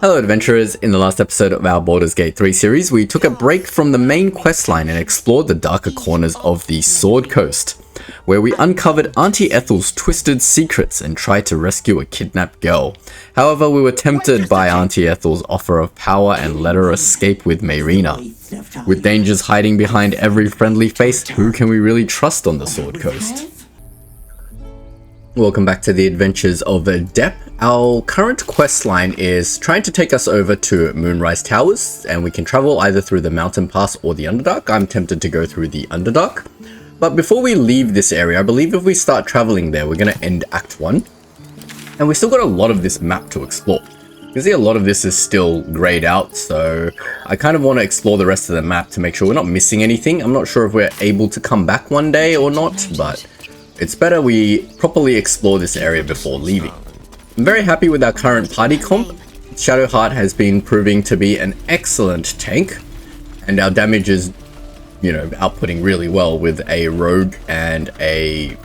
Hello adventurers, in the last episode of our Baldur's Gate 3 series, we took a break from the main questline and explored the darker corners of the Sword Coast, where we uncovered Auntie Ethel's twisted secrets and tried to rescue a kidnapped girl. However, we were tempted by Auntie Ethel's offer of power and let her escape with Mayrina. With dangers hiding behind every friendly face, who can we really trust on the Sword Coast? Welcome back to the adventures of Depp. Our current quest line is trying to take us over to Moonrise Towers, and we can travel either through the Mountain Pass or the Underdark. I'm tempted to go through the Underdark. But before we leave this area, I believe if we start traveling there, we're going to end Act 1. And we still got a lot of this map to explore. You can see a lot of this is still grayed out, so I kind of want to explore the rest of the map to make sure we're not missing anything. I'm not sure if we're able to come back one day or not, but it's better we properly explore this area before leaving. I'm very happy with our current party comp. Shadowheart has been proving to be an excellent tank, and our damage is, outputting really well with a rogue and a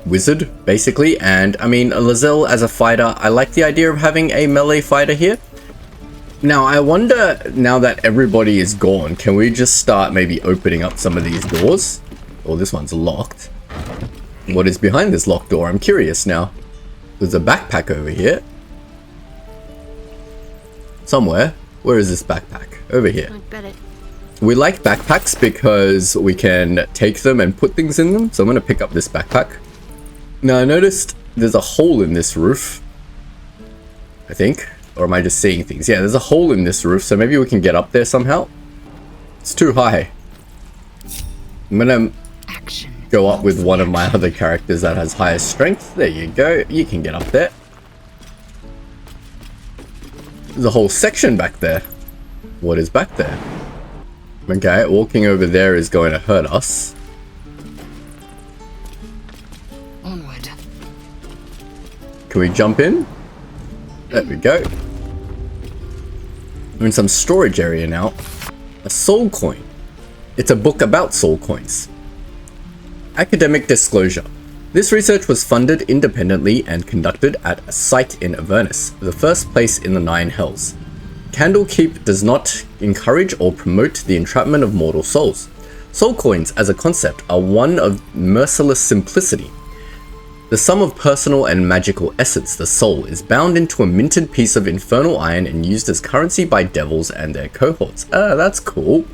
wizard, basically. And I mean, Lae'zel as a fighter, I like the idea of having a melee fighter here. Now, I wonder, now that everybody is gone, can we just start maybe opening up some of these doors? Oh, this one's locked. What is behind this locked door? I'm curious now. There's a backpack over here. Somewhere. Where is this backpack? Over here. We like backpacks because we can take them and put things in them. So I'm going to pick up this backpack. Now I noticed there's a hole in this roof. I think. Or am I just seeing things? Yeah, there's a hole in this roof. So maybe we can get up there somehow. It's too high. I'm going to go up with one of my other characters that has higher strength. There you go. You can get up there. There's a whole section back there. What is back there? Okay, walking over there is going to hurt us. Onward. Can we jump in? There we go. We're in some storage area now. A soul coin. It's a book about soul coins. Academic disclosure. This research was funded independently and conducted at a site in Avernus, the first place in the Nine Hells. Candlekeep does not encourage or promote the entrapment of mortal souls. Soul coins as a concept are one of merciless simplicity. The sum of personal and magical essence, the soul, is bound into a minted piece of infernal iron and used as currency by devils and their cohorts. That's cool.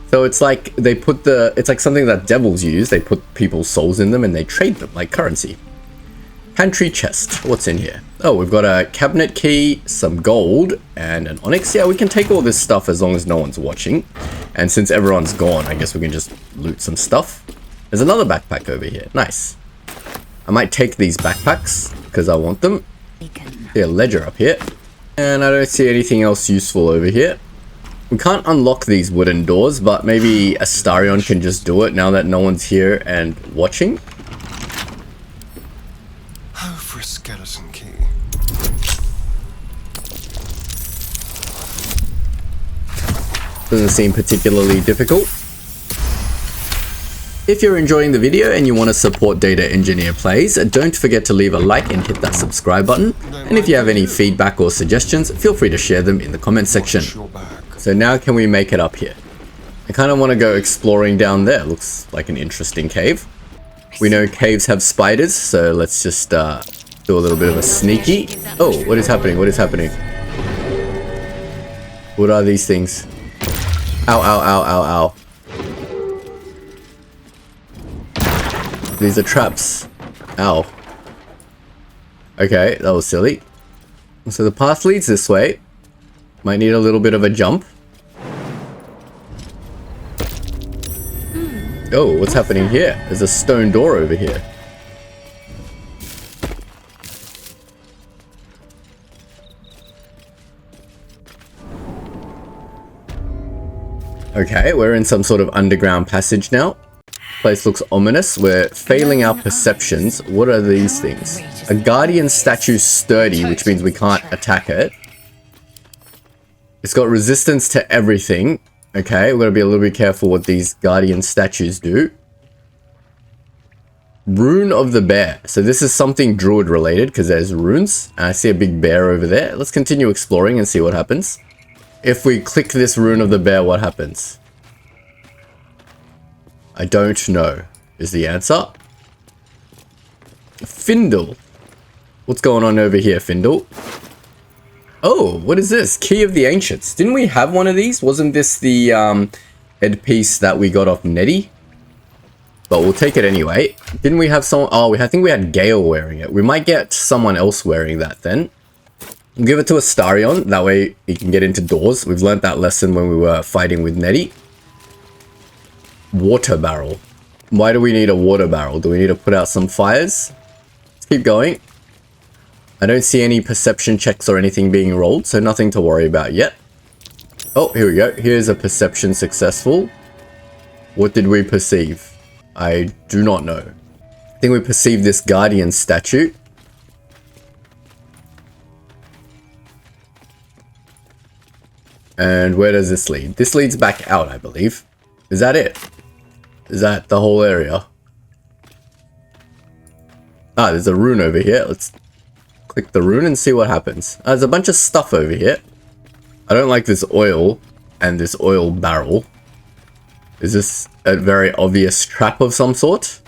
So it's like they put it's like something that devils use. They put people's souls in them and they trade them like currency. Pantry chest. What's in here? Oh, we've got a cabinet key, some gold, and an onyx. Yeah, we can take all this stuff as long as no one's watching. And since everyone's gone, I guess we can just loot some stuff. There's another backpack over here. Nice. I might take these backpacks because I want them. See a ledger up here. And I don't see anything else useful over here. We can't unlock these wooden doors, but maybe Astarion can just do it now that no one's here and watching. Oh, for a skeleton key. Doesn't seem particularly difficult. If you're enjoying the video and you want to support Data Engineer Plays, don't forget to leave a like and hit that subscribe button. And if you have any feedback or suggestions, feel free to share them in the comment section. So now can we make it up here? I kind of want to go exploring down there. Looks like an interesting cave. We know caves have spiders, so let's just do a little bit of a sneaky. Oh, what is happening? What is happening? What are these things? Ow, ow, ow, ow, ow. These are traps. Ow. Okay, that was silly. So the path leads this way. Might need a little bit of a jump. Oh, what's happening here? There's a stone door over here. Okay, we're in some sort of underground passage now. Place looks ominous. We're failing our perceptions. What are these things? A guardian statue sturdy, which means we can't attack it. It's got resistance to everything. Okay, we're going to be a little bit careful what these guardian statues do. Rune of the bear. So this is something druid related because there's runes. And I see a big bear over there. Let's continue exploring and see what happens. If we click this rune of the bear, what happens? I don't know is the answer. Findle. What's going on over here, Findle? Oh, what is this? Key of the Ancients. Didn't we have one of these? Wasn't this the headpiece that we got off Nettie? But we'll take it anyway. Didn't we have someone? Oh, I think we had Gale wearing it. We might get someone else wearing that then. We'll give it to Astarion. That way he can get into doors. We've learnt that lesson when we were fighting with Nettie. Water barrel. Why do we need a water barrel? Do we need to put out some fires? Let's keep going. I don't see any perception checks or anything being rolled, so nothing to worry about yet. Oh, here we go. Here's a perception successful. What did we perceive? I do not know. I think we perceived this guardian statue. And where does this lead? This leads back out, I believe. Is that it? Is that the whole area? Ah, there's a rune over here. Let's click the rune and see what happens. There's a bunch of stuff over here. I don't like this oil and this oil barrel. Is this a very obvious trap of some sort?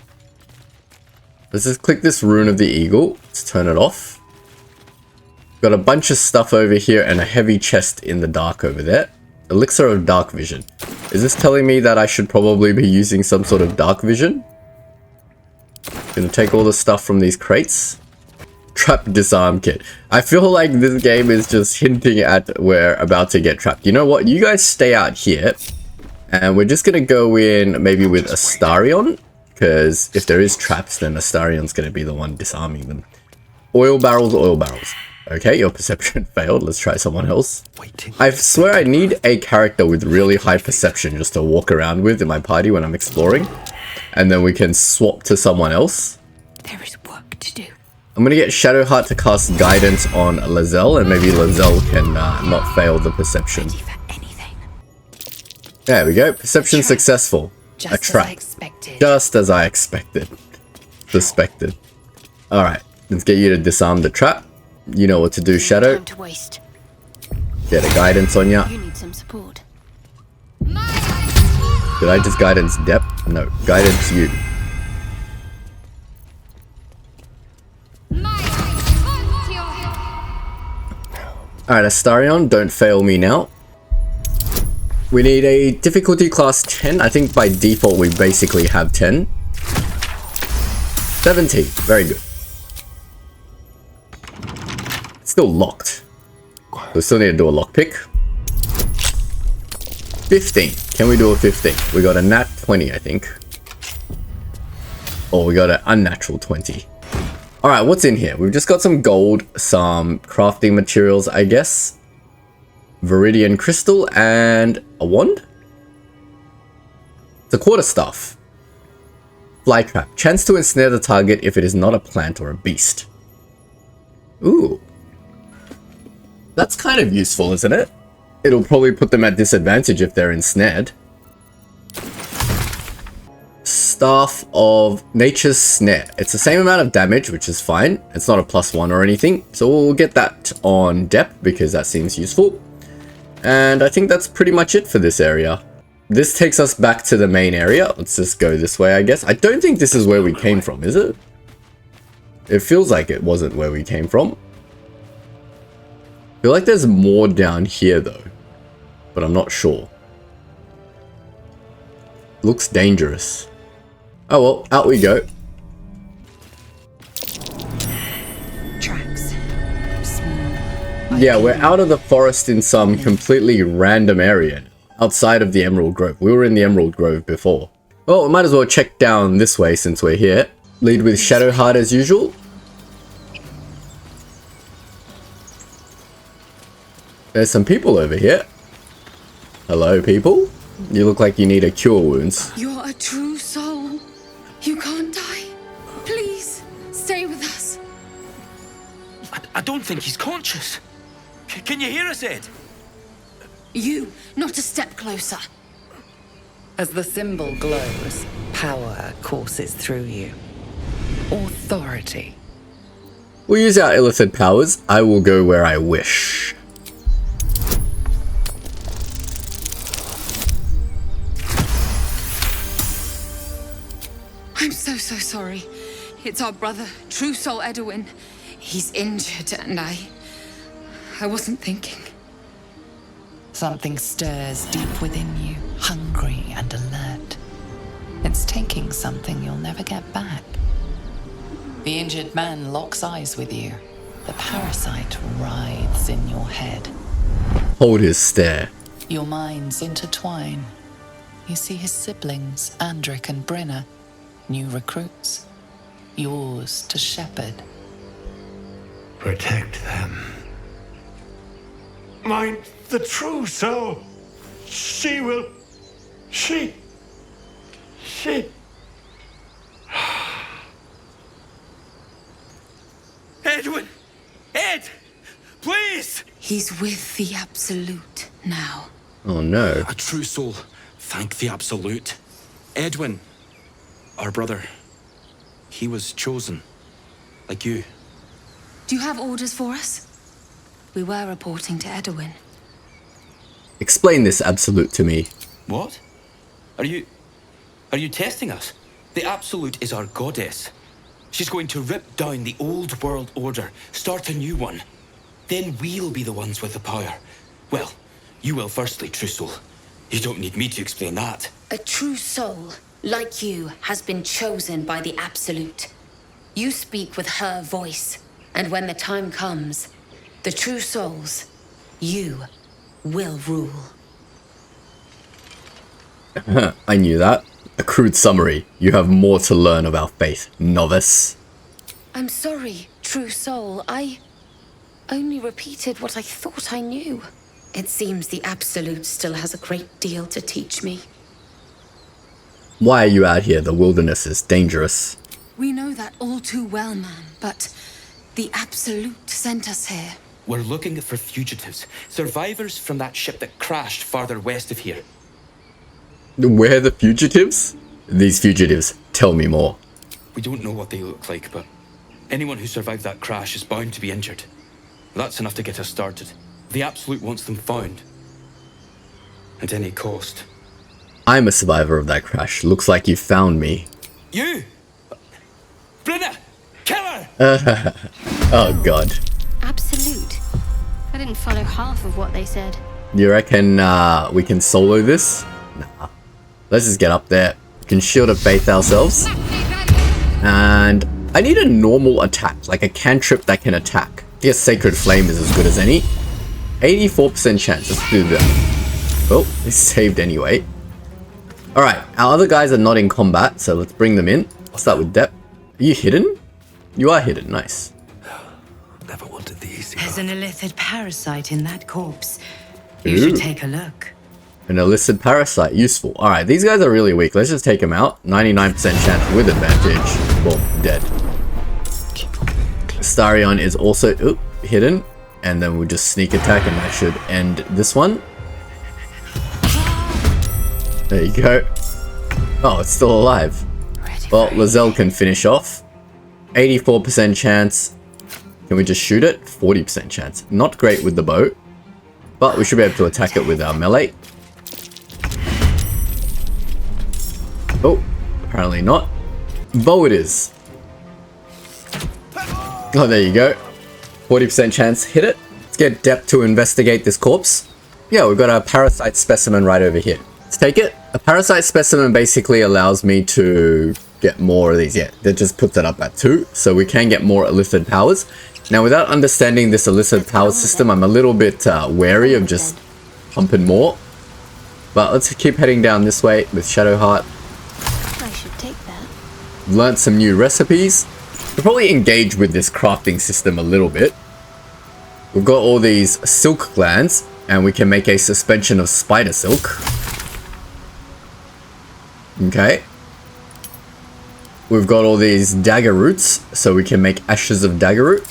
Let's just click this rune of the eagle. Let's turn it off. Got a bunch of stuff over here and a heavy chest in the dark over there. Elixir of dark vision. Is this telling me that I should probably be using some sort of dark vision? Gonna take all the stuff from these crates. Trap disarm kit. I feel like this game is just hinting at we're about to get trapped. You know what? You guys stay out here. And we're just gonna go in maybe with Astarion. Because if there is traps, then Astarion's gonna be the one disarming them. Oil barrels, oil barrels. Okay, your perception failed. Let's try someone else. I swear I need a character with really high perception just to walk around with in my party when I'm exploring. And then we can swap to someone else. There is work to do. I'm gonna get Shadowheart to cast guidance on Lizelle, and maybe Lizelle can not fail the perception. Ready for anything. There we go. Perception successful. A trap. As I expected. Just as I expected. Suspected. Alright, let's get you to disarm the trap. You know what to do, Shadow. Time to waste. Get a guidance on ya. You need some support. Did I just guidance depth? No, guidance you. Alright, Astarion, don't fail me now. We need a difficulty class 10. I think by default we basically have 10. 17. Very good. Still locked. We still need to do a lockpick. 15. Can we do a 15? We got a nat 20, I think. Oh, we got an unnatural 20. Alright, what's in here? We've just got some gold, some crafting materials, I guess. Viridian crystal and a wand? It's a quarterstaff. Fly trap. Chance to ensnare the target if it is not a plant or a beast. Ooh. That's kind of useful, isn't it? It'll probably put them at disadvantage if they're ensnared. Staff of Nature's Snare. It's the same amount of damage, which is fine. It's not a +1 or anything. So we'll get that on depth because that seems useful. And I think that's pretty much it for this area. This takes us back to the main area. Let's just go this way, I guess. I don't think this is where we came from, is it? It feels like it wasn't where we came from. I feel like there's more down here though, but I'm not sure. Looks dangerous. Oh well, out we go. Tracks. Small. Yeah, we're out of the forest in some completely random area outside of the Emerald Grove. We were in the Emerald Grove before. Well, we might as well check down this way since we're here. Lead with Shadowheart as usual. There's some people over here. Hello, people. You look like you need a cure wounds. You're a true soul. You can't die. Please, stay with us. I don't think he's conscious. Can you hear us, Ed? You, not a step closer. As the symbol glows, power courses through you. authority. We'll use our illicit powers. I will go where I wish. I'm so sorry. It's our brother, True Soul Edwin. He's injured and I wasn't thinking. Something stirs deep within you, hungry and alert. It's taking something you'll never get back. The injured man locks eyes with you. The parasite writhes in your head. Hold his stare. Your minds intertwine. You see his siblings, Andric and Brenna, new recruits. Yours to shepherd. Protect them. Mine, the true soul. She will. She. Edwin! Ed! Please! He's with the Absolute now. Oh no. A true soul. Thank the Absolute. Edwin, our brother, he was chosen. Like you. Do you have orders for us? We were reporting to Edwin. Explain this absolute to me. What? Are you testing us? The Absolute is our goddess. She's going to rip down the old world order, start a new one. Then we'll be the ones with the power. Well, you will firstly, True Soul. You don't need me to explain that. A true soul, like you, has been chosen by the Absolute. You speak with her voice, and when the time comes, the true souls, you will rule. I knew that. A crude summary. You have more to learn of our faith, novice. I'm sorry, true soul. I only repeated what I thought I knew. It seems the Absolute still has a great deal to teach me. Why are you out here? The wilderness is dangerous. We know that all too well, man, but the Absolute sent us here. We're looking for fugitives, survivors from that ship that crashed farther west of here. Where are the fugitives? These fugitives, tell me more. We don't know what they look like, but anyone who survived that crash is bound to be injured. That's enough to get us started. The Absolute wants them found. At any cost. I'm a survivor of that crash. Looks like you found me. You! Brenna! Kill her! Oh god. Absolute. I didn't follow half of what they said. You reckon we can solo this? Nah. Let's just get up there. We can shield of faith ourselves. And I need a normal attack, like a cantrip that can attack. I guess Sacred Flame is as good as any. 84% chance. Let's do that. Oh, they saved anyway. Alright, our other guys are not in combat, so let's bring them in. I'll start with Depp. Are you hidden? You are hidden, nice. Never wanted the easy There's path. an illicit parasite in that corpse. Ooh. You should take a look. An illicit parasite, useful. Alright, these guys are really weak. Let's just take them out. 99% chance with advantage. Boom, dead. Starion is also hidden. And then we'll just sneak attack and that should end this one. There you go. Oh, it's still alive. Well, Lizelle can finish off. 84% chance. Can we just shoot it? 40% chance. Not great with the bow. But we should be able to attack it with our melee. Oh, apparently not. Bow it is. Oh, there you go. 40% chance, hit it. Let's get Depp to investigate this corpse. Yeah, we've got a parasite specimen right over here. Let's take it. A parasite specimen basically allows me to get more of these. Yeah, that just puts it up at 2. So we can get more illicit powers. Now, without understanding this illicit power system, I'm a little bit wary of just pumping more. But let's keep heading down this way with Shadowheart. I should take that. Learned some new recipes. We'll probably engage with this crafting system a little bit. We've got all these silk glands, and we can make a suspension of spider silk. Okay. We've got all these dagger roots, so we can make ashes of dagger root.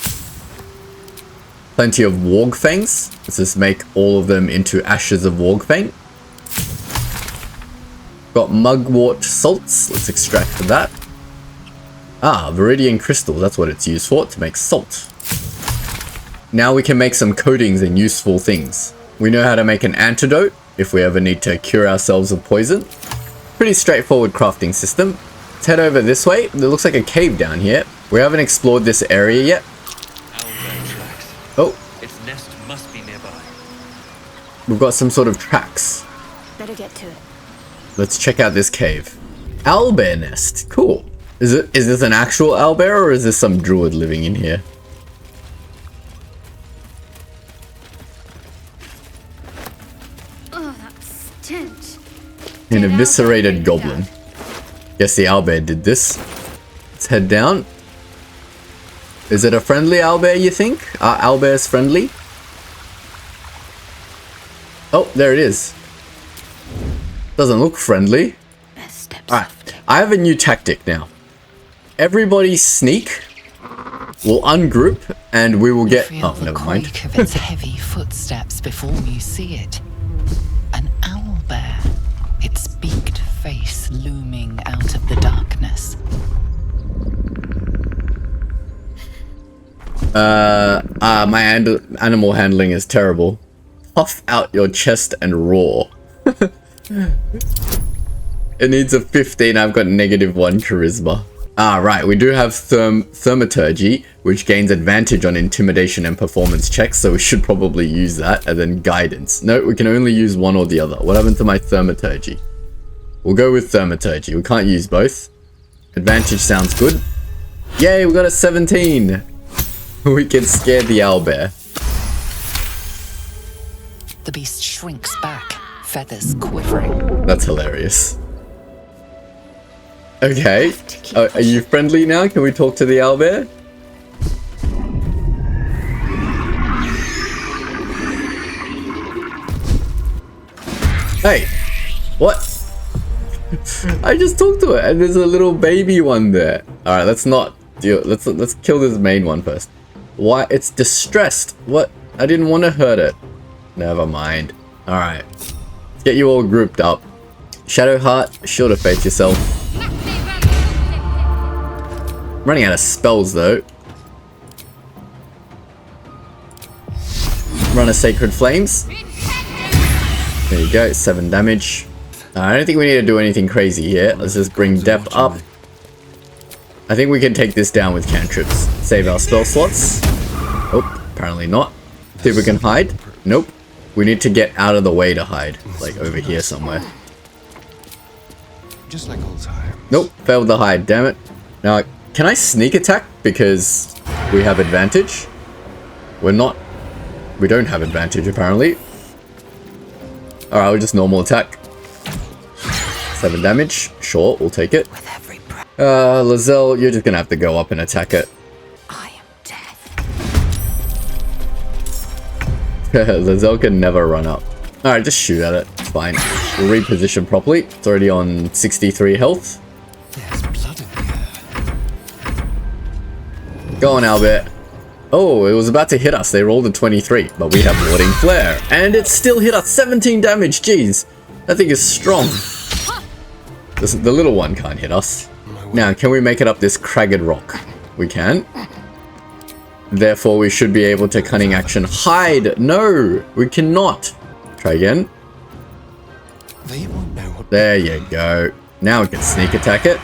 Plenty of warg fangs. Let's just make all of them into ashes of warg fang. Got mugwort salts. Let's extract that. Ah, viridian crystal, that's what it's used for, to make salt. Now we can make some coatings and useful things. We know how to make an antidote if we ever need to cure ourselves of poison. Pretty straightforward crafting system. Let's head over this way. There looks like a cave down here. We haven't explored this area yet. Oh. Its nest must be nearby. We've got some sort of tracks. Better get to it. Let's check out this cave. Owlbear nest. Cool. Is this an actual owlbear or is this some druid living in here? Oh, that stench. An eviscerated goblin. Guess the owlbear did this. Let's head down. Is it a friendly owlbear, you think? Are owlbears friendly? Oh, there it is. Doesn't look friendly. Alright, I have a new tactic now. Everybody sneak. We'll ungroup and we will get... Feel the quake of its heavy footsteps before you see it. An owlbear, its beaked face looming out of the darkness. My animal handling is terrible. Puff out your chest and roar. It needs a 15, I've got -1 charisma. Ah, right, we do have thaumaturgy, which gains advantage on intimidation and performance checks, so we should probably use that, and then guidance. No, we can only use one or the other. What happened to my thaumaturgy? We'll go with thaumaturgy, we can't use both. Advantage sounds good. Yay, we got a 17! We can scare the owlbear. The beast shrinks back, feathers quivering. That's hilarious. Okay, are you friendly now? Can we talk to the owlbear? Hey, what? I just talked to it, and there's a little baby one there. All right, let's not deal. Let's kill this main one first. Why? It's distressed. What? I didn't want to hurt it. Never mind. All right, let's get you all grouped up. Shadowheart, Shield of Faith yourself. Running out of spells though. Run a Sacred Flames. There you go, 7 damage. I don't think we need to do anything crazy here. Let's just bring depth up. I think we can take this down with cantrips. Save our spell slots. Oh, apparently not. See if we can hide. Nope. We need to get out of the way to hide. Like over here somewhere. Just like old times. Nope, failed the hide, damn it. Now, can I sneak attack because we have advantage? We don't have advantage apparently. Alright, we'll just normal attack. 7 damage, sure, we'll take it. Lizelle, you're just gonna have to go up and attack it. I am death. Lizelle can never run up. Alright, just shoot at it, it's fine. We'll reposition properly. It's already on 63 health. There's blood in the air. Go on, Albert. Oh, it was about to hit us. They rolled a 23, but we have Warding Flare. And it still hit us. 17 damage, jeez. That thing is strong. The little one can't hit us. Now, can we make it up this cragged rock? We can. Therefore, we should be able to cunning action hide. No, we cannot. Try again. They won't know what. There you go. Now we can sneak attack it.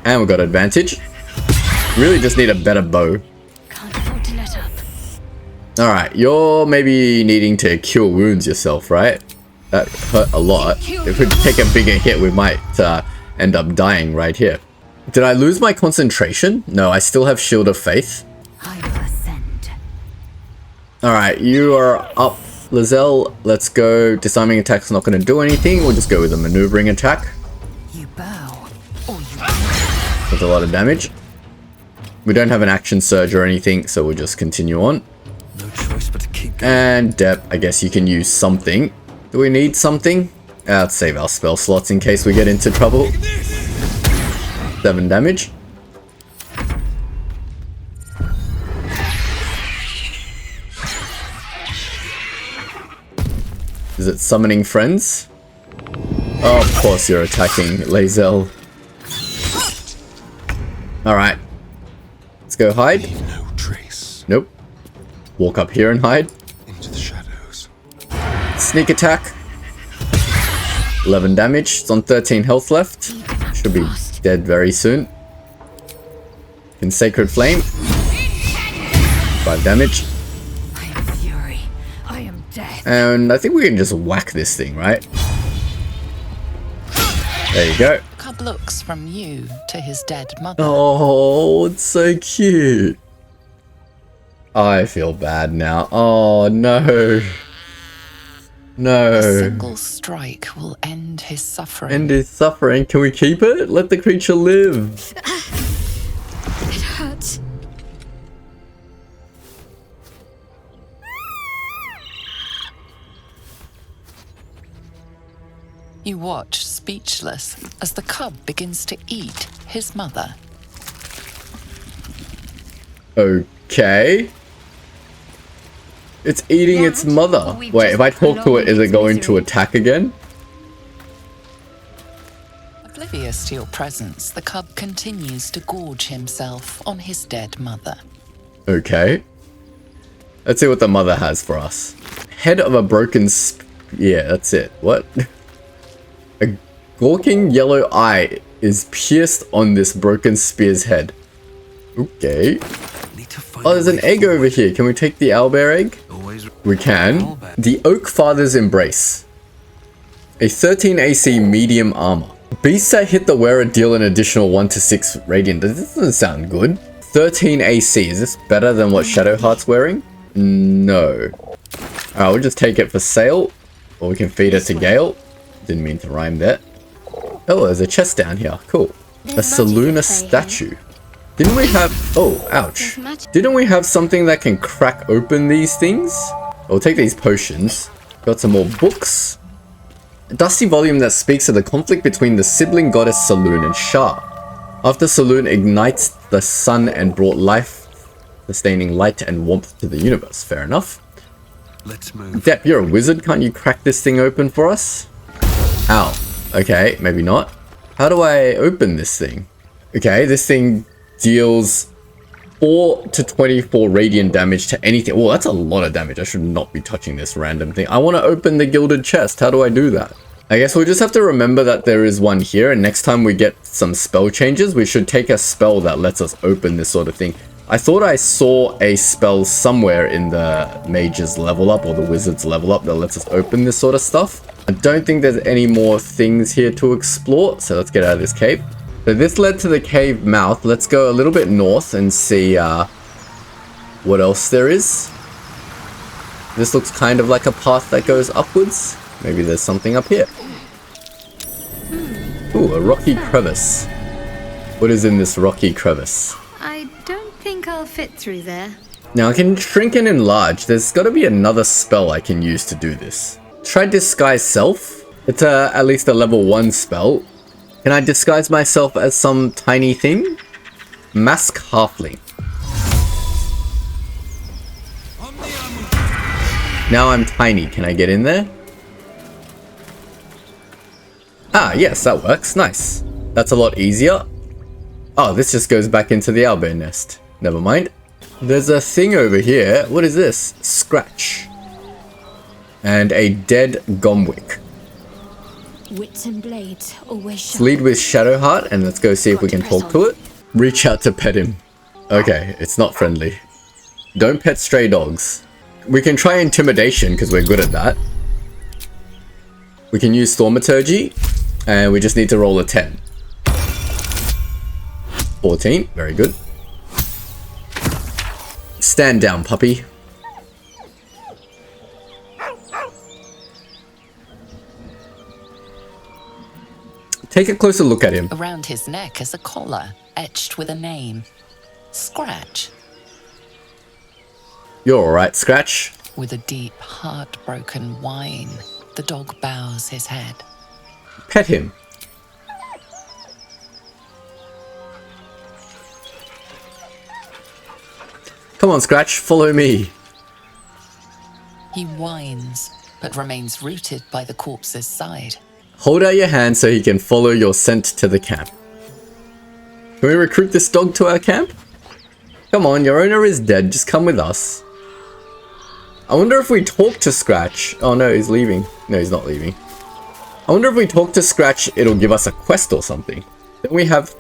And we've got advantage. Really just need a better bow. Can't afford to let up. Alright, you're maybe needing to cure wounds yourself, right? That hurt a lot. If we take a bigger hit, we might end up dying right here. Did I lose my concentration? No, I still have Shield of Faith. I will ascend. Alright, you are up, Lizelle. Let's go. Disarming attack's not going to do anything. We'll just go with a maneuvering attack. You bow, or you That's a lot of damage. We don't have an action surge or anything, so we'll just continue on. No choice but to keep going. And depth, I guess you can use something. Do we need something? Let's save our spell slots in case we get into trouble. 7 damage. Is it summoning friends? Oh, of course you're attacking, Lae'zel. Alright. Let's go hide. Leave no trace. Nope. Walk up here and hide. Into the shadows. Sneak attack. 11 damage. It's on 13 health left. Should be dead very soon. In Sacred Flame. 5 damage. I am fury. I am death. And I think we can just whack this thing, right? There you go. Cub looks from you to his dead mother. Oh, it's so cute. I feel bad now. Oh, no. No. A single strike will end his suffering. End his suffering. Can we keep it? Let the creature live. It hurts. You watch, speechless, as the cub begins to eat his mother. Okay. It's eating its mother. Wait, if I talk to it, is it going to attack again? Oblivious to your presence, the cub continues to gorge himself on his dead mother. Okay. Let's see what the mother has for us. Head of a broken yeah, that's it. What? A gawking yellow eye is pierced on this broken spear's head. Okay. Oh, there's an egg over here. Can we take the owlbear egg? We can. The Oak Father's Embrace. A 13 AC medium armor. Beasts that hit the wearer deal an additional 1 to 6 radiant. This doesn't sound good. 13 AC. Is this better than what Shadowheart's wearing? No. Alright, we'll just take it for sale. Or we can feed it to Gale. Didn't mean to rhyme that. Oh, there's a chest down here. Cool. A Saluna statue. Didn't we have... Oh, ouch. Didn't we have something that can crack open these things? We'll take these potions. Got some more books. A dusty volume that speaks of the conflict between the sibling goddess Saloon and Shah. After Saloon ignites the sun and brought life, sustaining light and warmth to the universe. Fair enough. Let's move. Depp, you're a wizard. Can't you crack this thing open for us? Ow. Okay, maybe not. How do I open this thing? Okay, this thing deals 4 to 24 radiant damage to anything. Oh, that's a lot of damage. I should not be touching this random thing. I want to open the gilded chest. How do I do that? I guess we'll just have to remember that there is one here, and next time we get some spell changes, we should take a spell that lets us open this sort of thing. I thought I saw a spell somewhere in the mage's level up or the wizard's level up that lets us open this sort of stuff. I don't think there's any more things here to explore, so let's get out of this cave. So this led to the cave mouth. Let's go a little bit north and see what else there is. This looks kind of like a path that goes upwards. Maybe there's something up here. Ooh, a rocky crevice. What is in this rocky crevice? I don't think I'll fit through there. Now I can shrink and enlarge. There's got to be another spell I can use to do this. Try Disguise Self. It's at least a level 1 spell. Can I disguise myself as some tiny thing? Mask Halfling. Now I'm tiny. Can I get in there? Ah, yes, that works. Nice. That's a lot easier. Oh, this just goes back into the owlbear nest. Never mind. There's a thing over here. What is this? Scratch. And a dead Gomwick. Wits and blades always sharp. Lead with Shadowheart, and let's go see if we can talk to it. Reach out to pet him. Okay, it's not friendly. Don't pet stray dogs. We can try Intimidation, because we're good at that. We can use Thaumaturgy, and we just need to roll a 10. 14, very good. Stand down, puppy. Take a closer look at him. Around his neck is a collar, etched with a name. Scratch. You're alright, Scratch. With a deep, heartbroken whine, the dog bows his head. Pet him. Come on, Scratch, follow me. He whines, but remains rooted by the corpse's side. Hold out your hand so he can follow your scent to the camp. Can we recruit this dog to our camp? Come on, your owner is dead. Just come with us. I wonder if we talk to Scratch. Oh no, he's leaving. No, he's not leaving. I wonder if we talk to Scratch, it'll give us a quest or something. Don't we have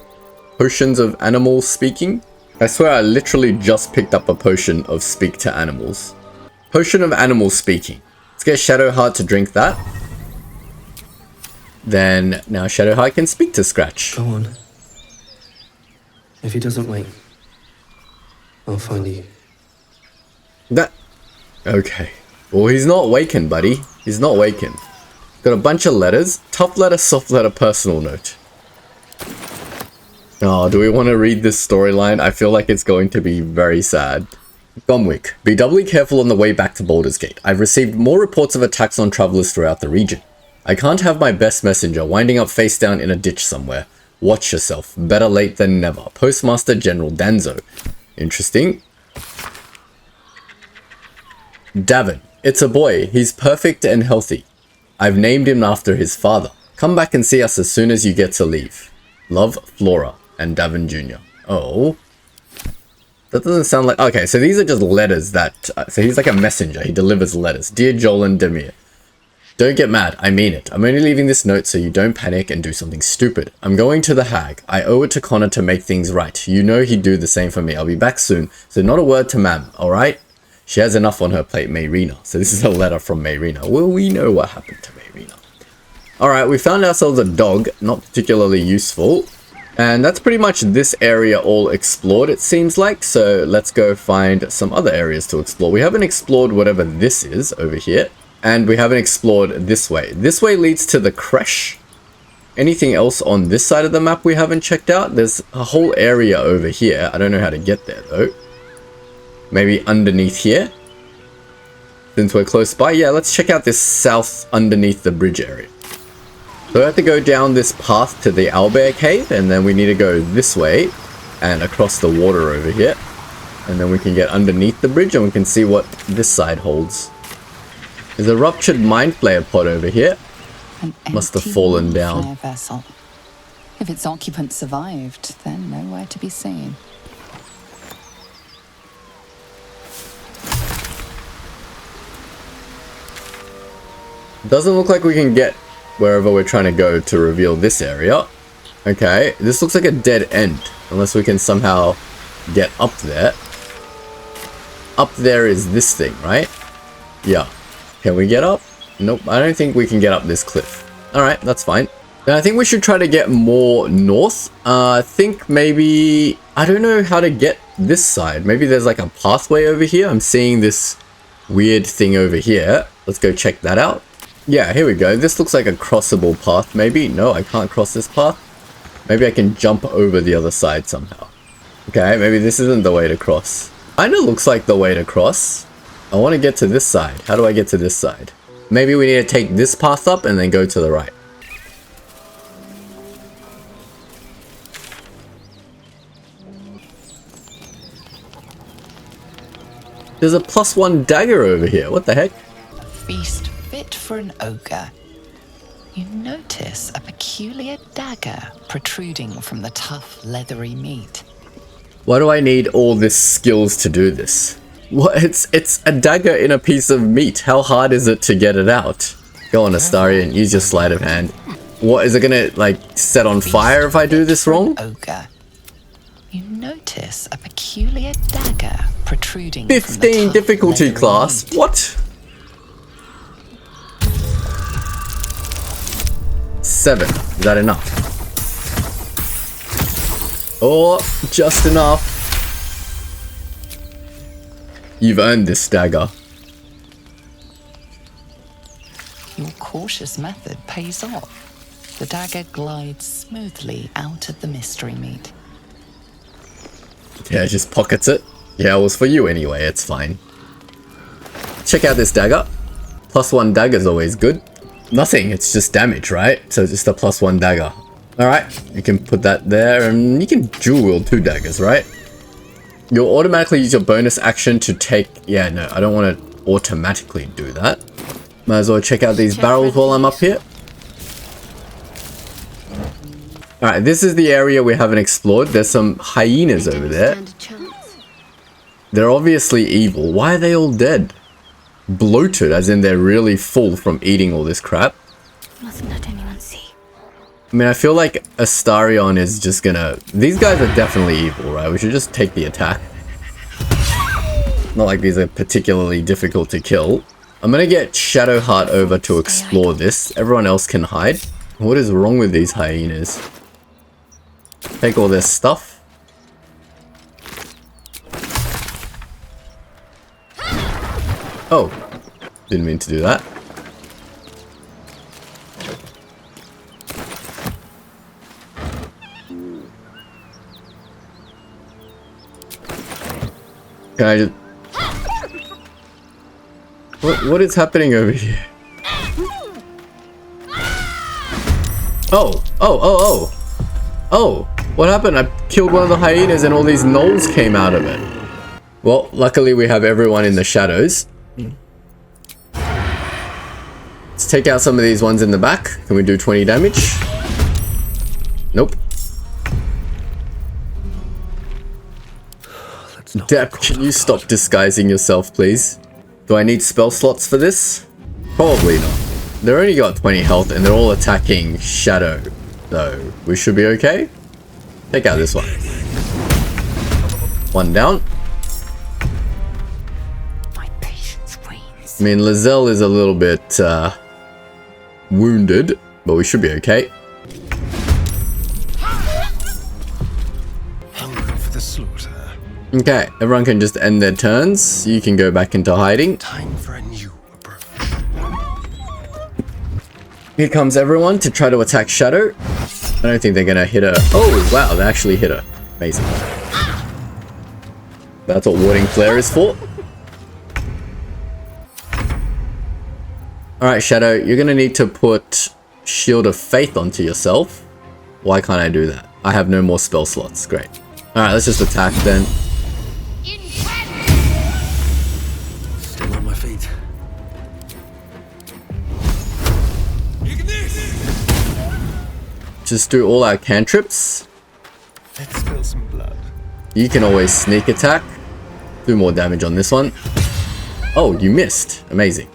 potions of animal speaking? I swear I literally just picked up a potion of speak to animals. Potion of animal speaking. Let's get Shadowheart to drink that. Then now Shadowheart can speak to Scratch. Go on. If he doesn't wait, I'll find you. That... Okay. Well, he's not wakened, buddy. He's not wakened. Got a bunch of letters. Tough letter, soft letter, personal note. Oh, do we want to read this storyline? I feel like it's going to be very sad. Gomwick. Be doubly careful on the way back to Baldur's Gate. I've received more reports of attacks on travelers throughout the region. I can't have my best messenger winding up face down in a ditch somewhere. Watch yourself. Better late than never. Postmaster General Danzo. Interesting. Davin. It's a boy. He's perfect and healthy. I've named him after his father. Come back and see us as soon as you get to leave. Love, Flora and Davin Jr. Oh. That doesn't sound like... Okay, so these are just letters that... so he's like a messenger. He delivers letters. Dear Joel and Demir. Don't get mad. I mean it. I'm only leaving this note so you don't panic and do something stupid. I'm going to the hag. I owe it to Connor to make things right. You know he'd do the same for me. I'll be back soon. So not a word to Mam, alright? She has enough on her plate, Mayrina. So this is a letter from Mayrina. Well, we know what happened to Mayrina. Alright, we found ourselves a dog. Not particularly useful. And that's pretty much this area all explored, it seems like. So let's go find some other areas to explore. We haven't explored whatever this is over here. And we haven't explored this way. This way leads to the creche. Anything else on this side of the map we haven't checked out? There's a whole area over here. I don't know how to get there though. Maybe underneath here? Since we're close by. Yeah, let's check out this south underneath the bridge area. So we have to go down this path to the Owlbear Cave. And then we need to go this way. And across the water over here. And then we can get underneath the bridge and we can see what this side holds. There's a ruptured mind flayer pod over here. Must have fallen down. Vessel. If its occupant survived, then nowhere to be seen. Doesn't look like we can get wherever we're trying to go to reveal this area. Okay, this looks like a dead end. Unless we can somehow get up there. Up there is this thing, right? Yeah. Can we get up? Nope, I don't think we can get up this cliff. Alright, that's fine. Now, I think we should try to get more north. I think maybe... I don't know how to get this side. Maybe there's like a pathway over here. I'm seeing this weird thing over here. Let's go check that out. Yeah, here we go. This looks like a crossable path, maybe. No, I can't cross this path. Maybe I can jump over the other side somehow. Okay, maybe this isn't the way to cross. Kinda looks like the way to cross. I want to get to this side. How do I get to this side? Maybe we need to take this path up and then go to the right. There's a +1 dagger over here. What the heck? A feast fit for an ogre. You notice a peculiar dagger protruding from the tough, leathery meat. Why do I need all this skills to do this? What? It's a dagger in a piece of meat. How hard is it to get it out? Go on, Astarion. Use your sleight of hand. What, is it gonna, like, set on fire if I do this wrong? Ogre. You notice a peculiar dagger protruding 15 difficulty class. What? 7. Is that enough? Oh, just enough. You've earned this dagger. Your cautious method pays off. The dagger glides smoothly out of the mystery meat. Yeah, just pockets it. Yeah, it was for you anyway, it's fine. Check out this dagger. +1 dagger is always good. Nothing, it's just damage, right? So just a +1 dagger. Alright, you can put that there, and you can dual wield 2 daggers, right? You'll automatically use your bonus action to take... Yeah, no, I don't want to automatically do that. Might as well check out these barrels while I'm up here. Alright, this is the area we haven't explored. There's some hyenas over there. They're obviously evil. Why are they all dead? Bloated, as in they're really full from eating all this crap. Mustn't let anyone see. I mean, I feel like Astarion is just gonna... These guys are definitely evil, right? We should just take the attack. Not like these are particularly difficult to kill. I'm gonna get Shadowheart over to explore this. Everyone else can hide. What is wrong with these hyenas? Take all their stuff. Oh, didn't mean to do that. Can I just... What is happening over here? Oh, what happened? I killed one of the hyenas and all these gnolls came out of it. Well, luckily we have everyone in the shadows. Let's take out some of these ones in the back. Can we do 20 damage? Nope. Depp, can you stop disguising yourself, please? Do I need spell slots for this? Probably not. They're only got 20 health and they're all attacking Shadow. So, we should be okay. Take out this one. One down. My patience wanes. I mean, Lizelle is a little bit wounded, but we should be okay. Hungry for the slaughter. Okay, everyone can just end their turns. You can go back into hiding. Time for a new approach. Here comes everyone to try to attack Shadow. I don't think they're gonna hit her. Oh, wow, they actually hit her. Amazing. That's what warding flare is for. Alright, Shadow, you're gonna need to put Shield of Faith onto yourself. Why can't I do that? I have no more spell slots. Great. Alright, let's just attack then. Still on my feet. Just do all our cantrips. Let's spill some blood. You can always sneak attack. Do more damage on this one. Oh, you missed. Amazing.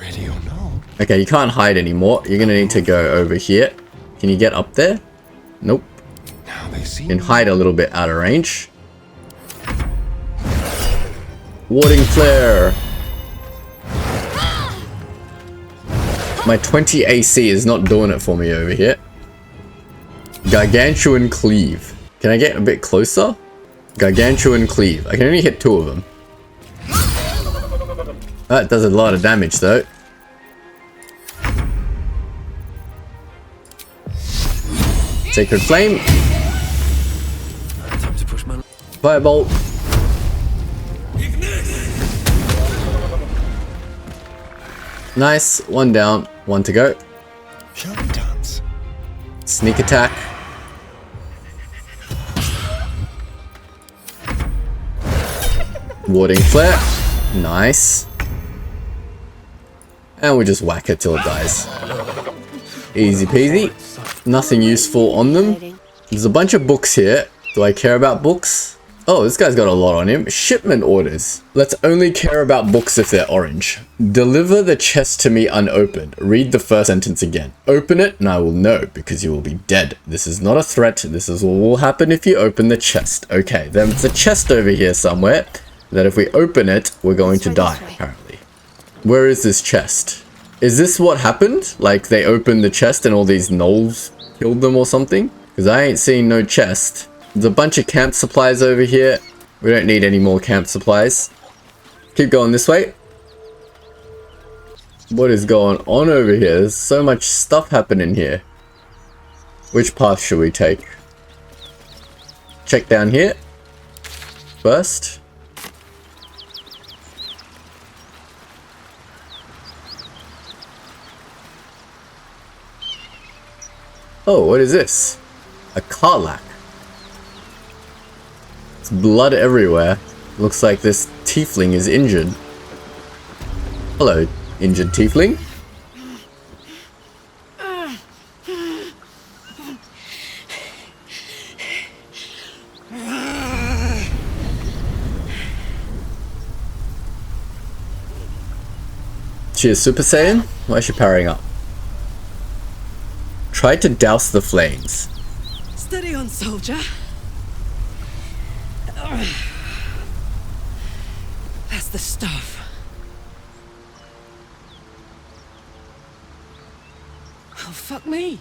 Ready or no? Okay, you can't hide anymore. You're gonna need to go over here. Can you get up there? Nope. Now they see. You can hide a little bit out of range. Warding flare. My 20 AC is not doing it for me over here. Gargantuan Cleave. Can I get a bit closer? Gargantuan Cleave. I can only hit 2 of them. That does a lot of damage though. Sacred Flame. Time to push my... Firebolt. Nice. 1 down. 1 to go. Shall we dance? Sneak attack. Warding flare. Nice. And we just whack it till it dies. Easy peasy. Nothing useful on them. There's a bunch of books here. Do I care about books? Oh, this guy's got a lot on him. Shipment orders. Let's only care about books if they're orange. Deliver the chest to me unopened. Read the first sentence again. Open it and I will know because you will be dead. This is not a threat. This is what will happen if you open the chest. Okay, there's a chest over here somewhere that if we open it, we're going to die, apparently. Where is this chest? Is this what happened? Like they opened the chest and all these gnolls killed them or something? Because I ain't seen no chest. There's a bunch of camp supplies over here. We don't need any more camp supplies. Keep going this way. What is going on over here? There's so much stuff happening here. Which path should we take? Check down here first. Oh, what is this? A Karlach. It's blood everywhere. Looks like this tiefling is injured. Hello, injured tiefling. She is Super Saiyan? Why is she powering up? Try to douse the flames. Steady on, soldier. That's the stuff. Oh, fuck me.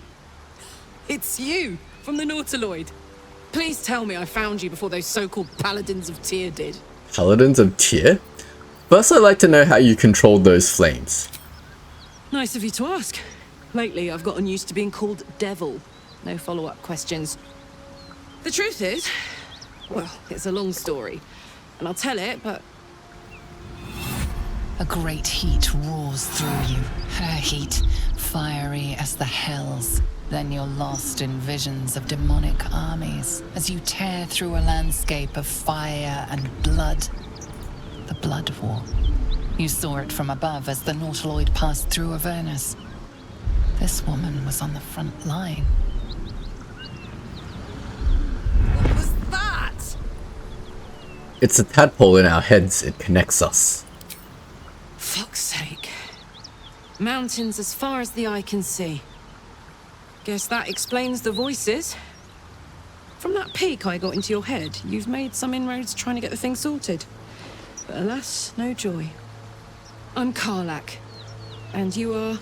It's you, from the Nautiloid. Please tell me I found you before those so-called paladins of Tyr did. Paladins of Tyr? First, I'd like to know how you controlled those flames. Nice of you to ask. Lately, I've gotten used to being called Devil. No follow-up questions. The truth is, well, it's a long story. And I'll tell it, but... A great heat roars through you. Her heat, fiery as the hells. Then you're lost in visions of demonic armies as you tear through a landscape of fire and blood. The Blood War. You saw it from above as the Nautiloid passed through Avernus. This woman was on the front line. What was that? It's a tadpole in our heads. It connects us. Fuck's sake. Mountains as far as the eye can see. Guess that explains the voices. From that peek I got into your head, you've made some inroads trying to get the thing sorted. But alas, no joy. I'm Karlach. And you are...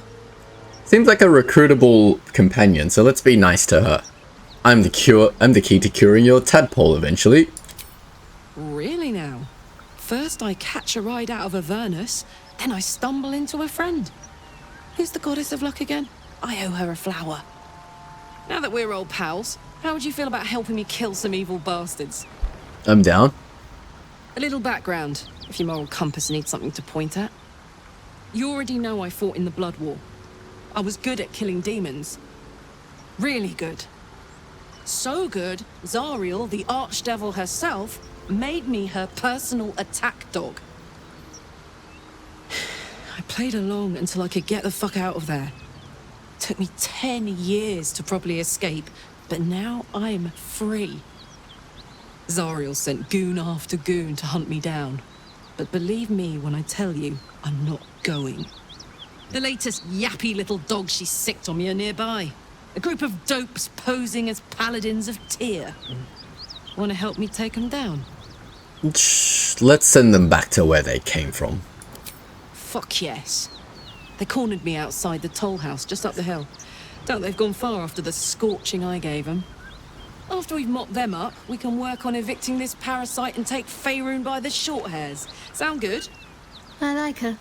Seems like a recruitable companion, so let's be nice to her. I'm the key to curing your tadpole eventually. Really now? First I catch a ride out of Avernus, then I stumble into a friend. Who's the goddess of luck again? I owe her a flower. Now that we're old pals, how would you feel about helping me kill some evil bastards? I'm down. A little background, if your moral compass needs something to point at. You already know I fought in the Blood War. I was good at killing demons. Really good. So good, Zariel, the archdevil herself, made me her personal attack dog. I played along until I could get the fuck out of there. Took me 10 years to properly escape, but now I'm free. Zariel sent goon after goon to hunt me down. But believe me when I tell you, I'm not going. The latest yappy little dogs she sicked on me are nearby. A group of dopes posing as paladins of Tyr. Want to help me take them down? Let's send them back to where they came from. Fuck yes. They cornered me outside the toll house just up the hill. Doubt they've gone far after the scorching I gave them. After we've mopped them up, we can work on evicting this parasite and take Faerun by the short hairs. Sound good? I like her.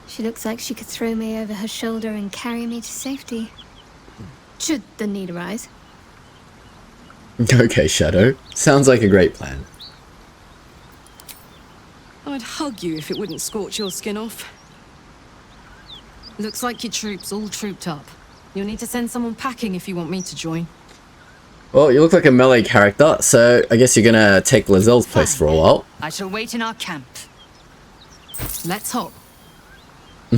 She looks like she could throw me over her shoulder and carry me to safety. Should the need arise. Okay, Shadow. Sounds like a great plan. I'd hug you if it wouldn't scorch your skin off. Looks like your troops all trooped up. You'll need to send someone packing if you want me to join. Well, you look like a melee character, so I guess you're gonna take Lazelle's place for a while. I shall wait in our camp. Let's hop.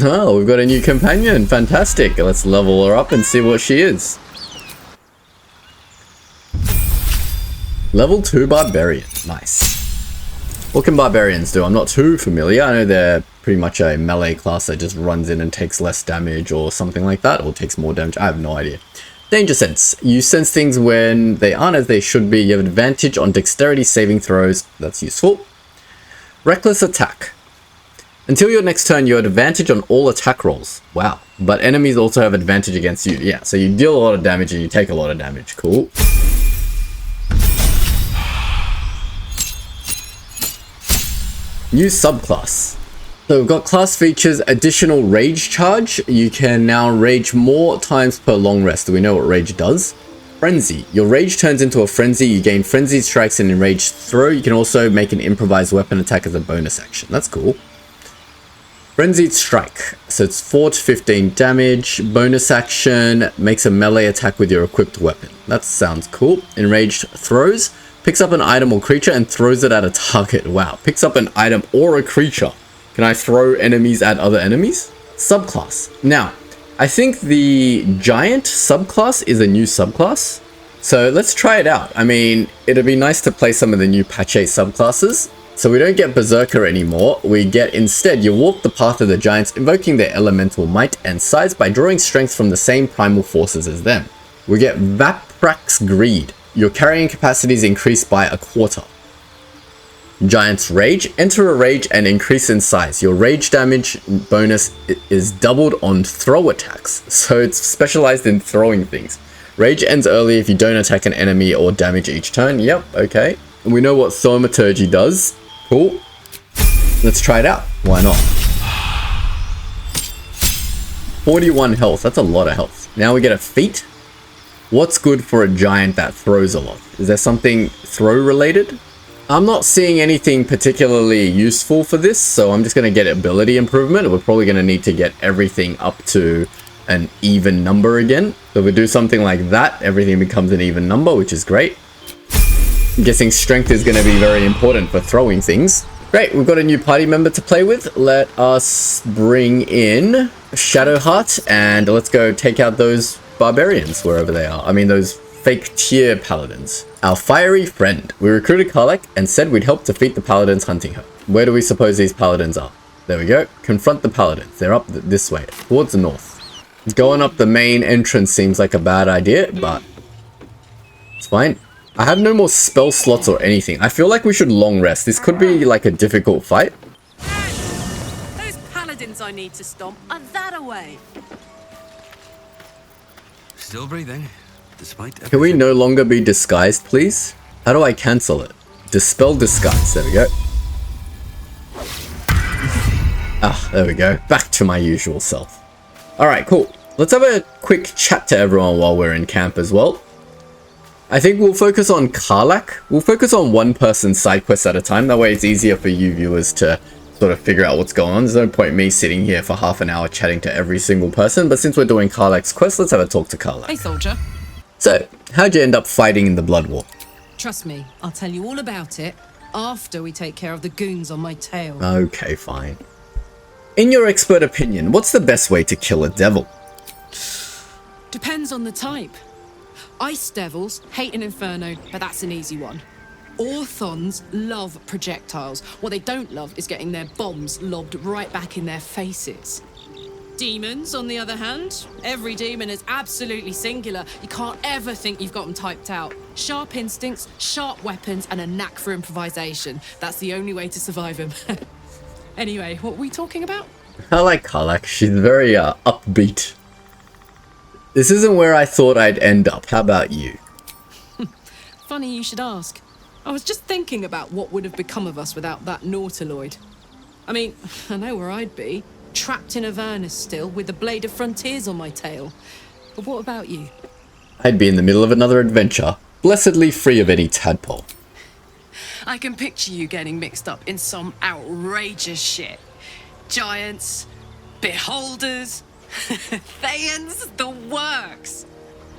Oh, we've got a new companion. Fantastic. Let's level her up and see what she is. Level 2 barbarian. Nice. What can barbarians do? I'm not too familiar. I know they're pretty much a melee class that just runs in and takes less damage or something like that, or takes more damage. I have no idea. Danger sense. You sense things when they aren't as they should be. You have advantage on dexterity saving throws. That's useful. Reckless attack. Until your next turn, you have advantage on all attack rolls. Wow. But enemies also have advantage against you. Yeah, so you deal a lot of damage and you take a lot of damage. Cool. New subclass. So we've got class features, additional rage charge. You can now rage more times per long rest. Do we know what rage does? Frenzy. Your rage turns into a frenzy. You gain frenzied strikes and enraged throw. You can also make an improvised weapon attack as a bonus action. That's cool. Frenzied strike. So it's 4 to 15 damage. Bonus action makes a melee attack with your equipped weapon. That sounds cool. Enraged throws. Picks up an item or creature and throws it at a target. Wow. Picks up an item or a creature. Can I throw enemies at other enemies? Subclass. Now, I think the giant subclass is a new subclass. So let's try it out. I mean, it'd be nice to play some of the new patch 8 subclasses. So we don't get Berserker anymore. We get instead, you walk the path of the giants, invoking their elemental might and size by drawing strength from the same primal forces as them. We get Vaprax Greed. Your carrying capacity is increased by 1/4. Giant's Rage. Enter a rage and increase in size. Your rage damage bonus is doubled on throw attacks. So it's specialized in throwing things. Rage ends early if you don't attack an enemy or damage each turn. Yep, okay. And we know what Thaumaturgy does. Cool. Let's try it out. Why not? 41 health. That's a lot of health. Now we get a feat. What's good for a giant that throws a lot? Is there something throw related? I'm not seeing anything particularly useful for this, so I'm just going to get ability improvement. We're probably going to need to get everything up to an even number again. So if we do something like that, everything becomes an even number, which is great. I'm guessing strength is going to be very important for throwing things. Great, we've got a new party member to play with. Let us bring in Shadowheart and let's go take out those barbarians wherever they are. I mean those fake tier paladins. Our fiery friend. We recruited Karlach and said we'd help defeat the paladins hunting her. Where do we suppose these paladins are? There we go. Confront the paladins. They're up this way, towards the north. Going up the main entrance seems like a bad idea, but it's fine. I have no more spell slots or anything. I feel like we should long rest. This could be like a difficult fight. Those paladins I need to stomp are that away. Still breathing, despite everything. Can we no longer be disguised, please? How do I cancel it? Dispel disguise. There we go. Ah, there we go. Back to my usual self. Alright, cool. Let's have a quick chat to everyone while we're in camp as well. I think we'll focus on Karlach. We'll focus on one person's side quest at a time. That way it's easier for you viewers to sort of figure out what's going on. There's no point me sitting here for half an hour chatting to every single person. But since we're doing Karlach's quest, let's have a talk to Karlach. Hey, soldier. So, how'd you end up fighting in the Blood War? Trust me, I'll tell you all about it after we take care of the goons on my tail. Okay, fine. In your expert opinion, what's the best way to kill a devil? Depends on the type. Ice devils hate an inferno, but that's an easy one. Orthons love projectiles. What they don't love is getting their bombs lobbed right back in their faces. Demons, on the other hand, every demon is absolutely singular. You can't ever think you've got them typed out. Sharp instincts, sharp weapons, and a knack for improvisation. That's the only way to survive them. Anyway, what were we talking about? I like Karlach. She's very upbeat. This isn't where I thought I'd end up. How about you? Funny you should ask. I was just thinking about what would have become of us without that Nautiloid. I mean, I know where I'd be. Trapped in Avernus still, with the Blade of Frontiers on my tail. But what about you? I'd be in the middle of another adventure, blessedly free of any tadpole. I can picture you getting mixed up in some outrageous shit. Giants, beholders, Thayans, the works.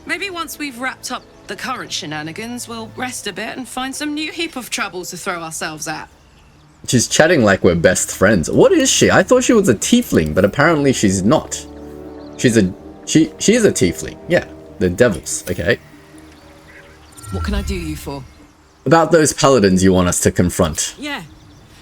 Maybe once we've wrapped up the current shenanigans, we'll rest a bit and find some new heap of troubles to throw ourselves at. She's chatting like we're best friends. What is she? I thought she was a tiefling, but apparently she's not. She is a tiefling. Yeah, the devils. Okay. What can I do you for? About those paladins you want us to confront. Yeah,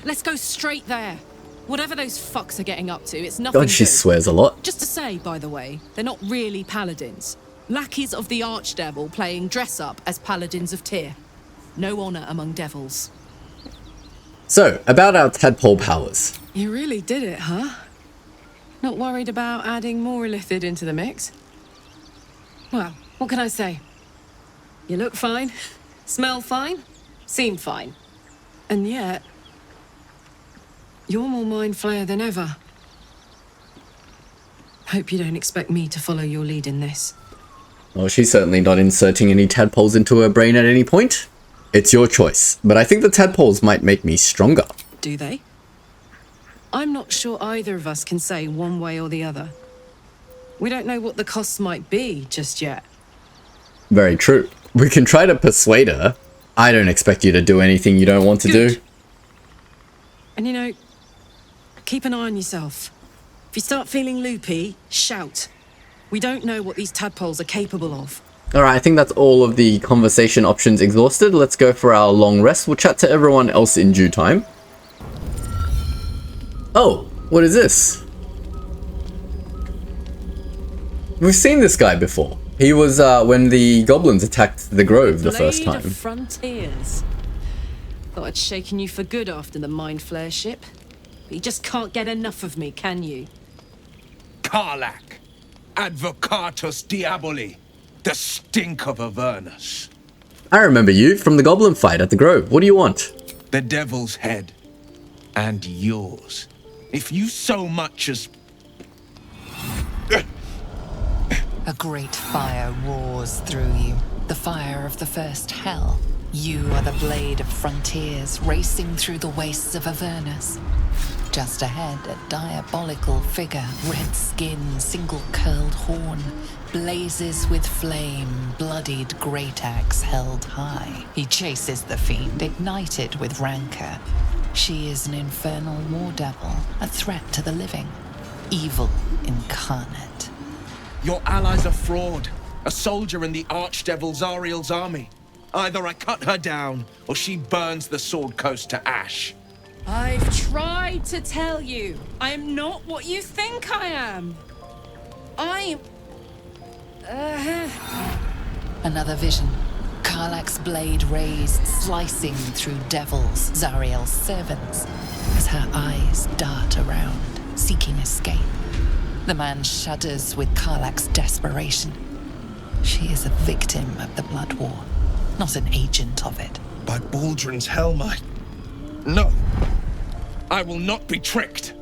let's go straight there. Whatever those fucks are getting up to, it's nothing God, she good. swears a lot. Just to say, by the way, they're not really paladins. Lackeys of the Archdevil playing dress-up as paladins of Tyr. No honor among devils. So, about our tadpole powers. You really did it, huh? Not worried about adding more illithid into the mix? Well, what can I say? You look fine, smell fine, seem fine. And yet, you're more mind flayer than ever. Hope you don't expect me to follow your lead in this. Well, she's certainly not inserting any tadpoles into her brain at any point. It's your choice, but I think the tadpoles might make me stronger. Do they? I'm not sure either of us can say one way or the other. We don't know what the costs might be just yet. Very true. We can try to persuade her. I don't expect you to do anything you don't want to do. And you know, keep an eye on yourself. If you start feeling loopy, shout. We don't know what these tadpoles are capable of. Alright, I think that's all of the conversation options exhausted. Let's go for our long rest. We'll chat to everyone else in due time. Oh, what is this? We've seen this guy before. He was when the goblins attacked the grove the first time. Blade of Frontiers. Thought I'd shaken you for good after the mind flare ship. But you just can't get enough of me, can you? Karlach, Advocatus Diaboli, the stink of Avernus. I remember you from the goblin fight at the grove. What do you want? The devil's head. And yours. If you so much as... A great fire roars through you, the fire of the first hell. You are the blade of frontiers racing through the wastes of Avernus. Just ahead, a diabolical figure, red skin, single-curled horn, blazes with flame, bloodied great axe held high. He chases the fiend, ignited with rancor. She is an infernal war devil, a threat to the living, evil incarnate. Your ally's a fraud, a soldier in the archdevil Zariel's army. Either I cut her down, or she burns the Sword Coast to ash. I've tried to tell you, I am not what you think I am. I'm... Another vision. Karlach's blade raised, slicing through devils, Zariel's servants, as her eyes dart around, seeking escape. The man shudders with Karlach's desperation. She is a victim of the Blood War, not an agent of it. By Baldrin's helm, No. I will not be tricked.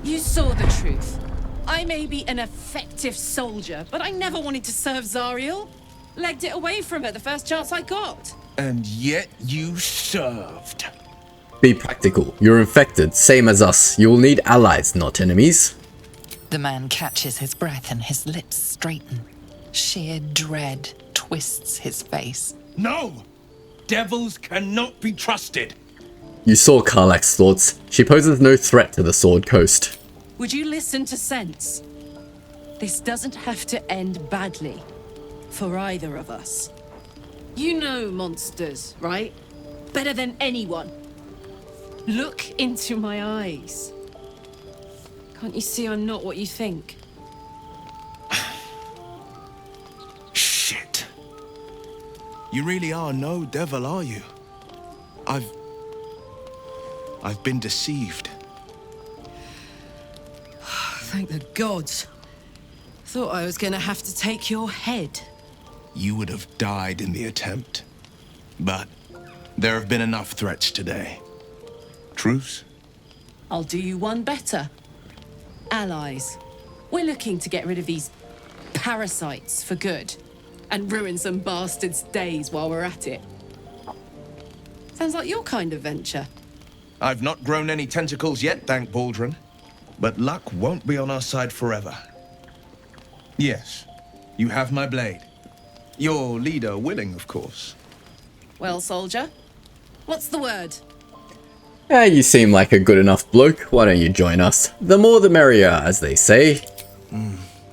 You saw the truth. I may be an effective soldier, but I never wanted to serve Zariel. Legged it away from her the first chance I got. And yet you served. Be practical. You're infected, same as us. You will need allies, not enemies. The man catches his breath and his lips straighten. Sheer dread twists his face. No! Devils cannot be trusted. You saw Karlach's thoughts. She poses no threat to the Sword Coast. Would you listen to sense? This doesn't have to end badly. For either of us. You know monsters, right? Better than anyone. Look into my eyes. Can't you see I'm not what you think? Shit. You really are no devil, are you? I've been deceived. Thank the gods. Thought I was gonna have to take your head. You would have died in the attempt. But there have been enough threats today. Truce? I'll do you one better. Allies. We're looking to get rid of these parasites for good. And ruin some bastards' days while we're at it. Sounds like your kind of venture. I've not grown any tentacles yet, thank Baldrin. But luck won't be on our side forever. Yes, you have my blade. Your leader willing, of course. Well, soldier, what's the word? You seem like a good enough bloke. Why don't you join us? The more the merrier, as they say.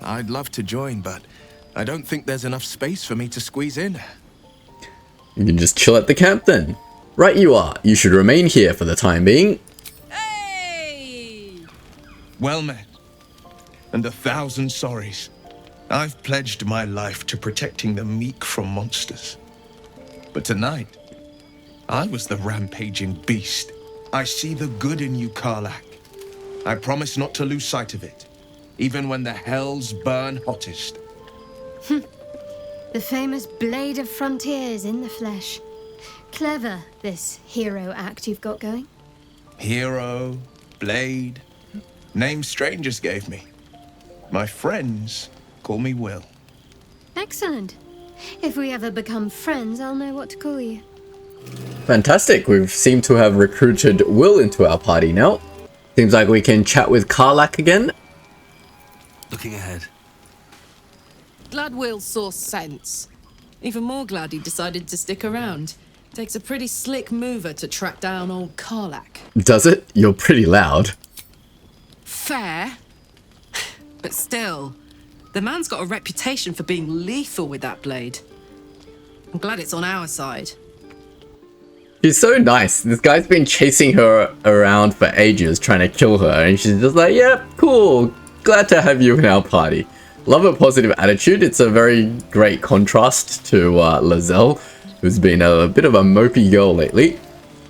I'd love to join, but I don't think there's enough space for me to squeeze in. You can just chill at the camp then. Right you are. You should remain here for the time being. Hey! Well met. And 1,000 sorries. I've pledged my life to protecting the meek from monsters. But tonight, I was the rampaging beast. I see the good in you, Karlach. I promise not to lose sight of it, even when the hells burn hottest. The famous Blade of Frontiers in the flesh. Clever, this hero act you've got going. Hero, Blade, names strangers gave me. My friends call me Wyll. Excellent. If we ever become friends, I'll know what to call you. Fantastic. We seem to have recruited Wyll into our party now. Seems like we can chat with Karlach again. Looking ahead. Glad Wyll saw sense. Even more glad he decided to stick around. Takes a pretty slick mover to track down old Karlach. Does it? You're pretty loud. Fair. But still, the man's got a reputation for being lethal with that blade. I'm glad it's on our side. She's so nice. This guy's been chasing her around for ages, trying to kill her, and she's just like, yep, cool. Glad to have you in our party. Love her positive attitude. It's a very great contrast to Lizelle, who's been a bit of a mopey girl lately.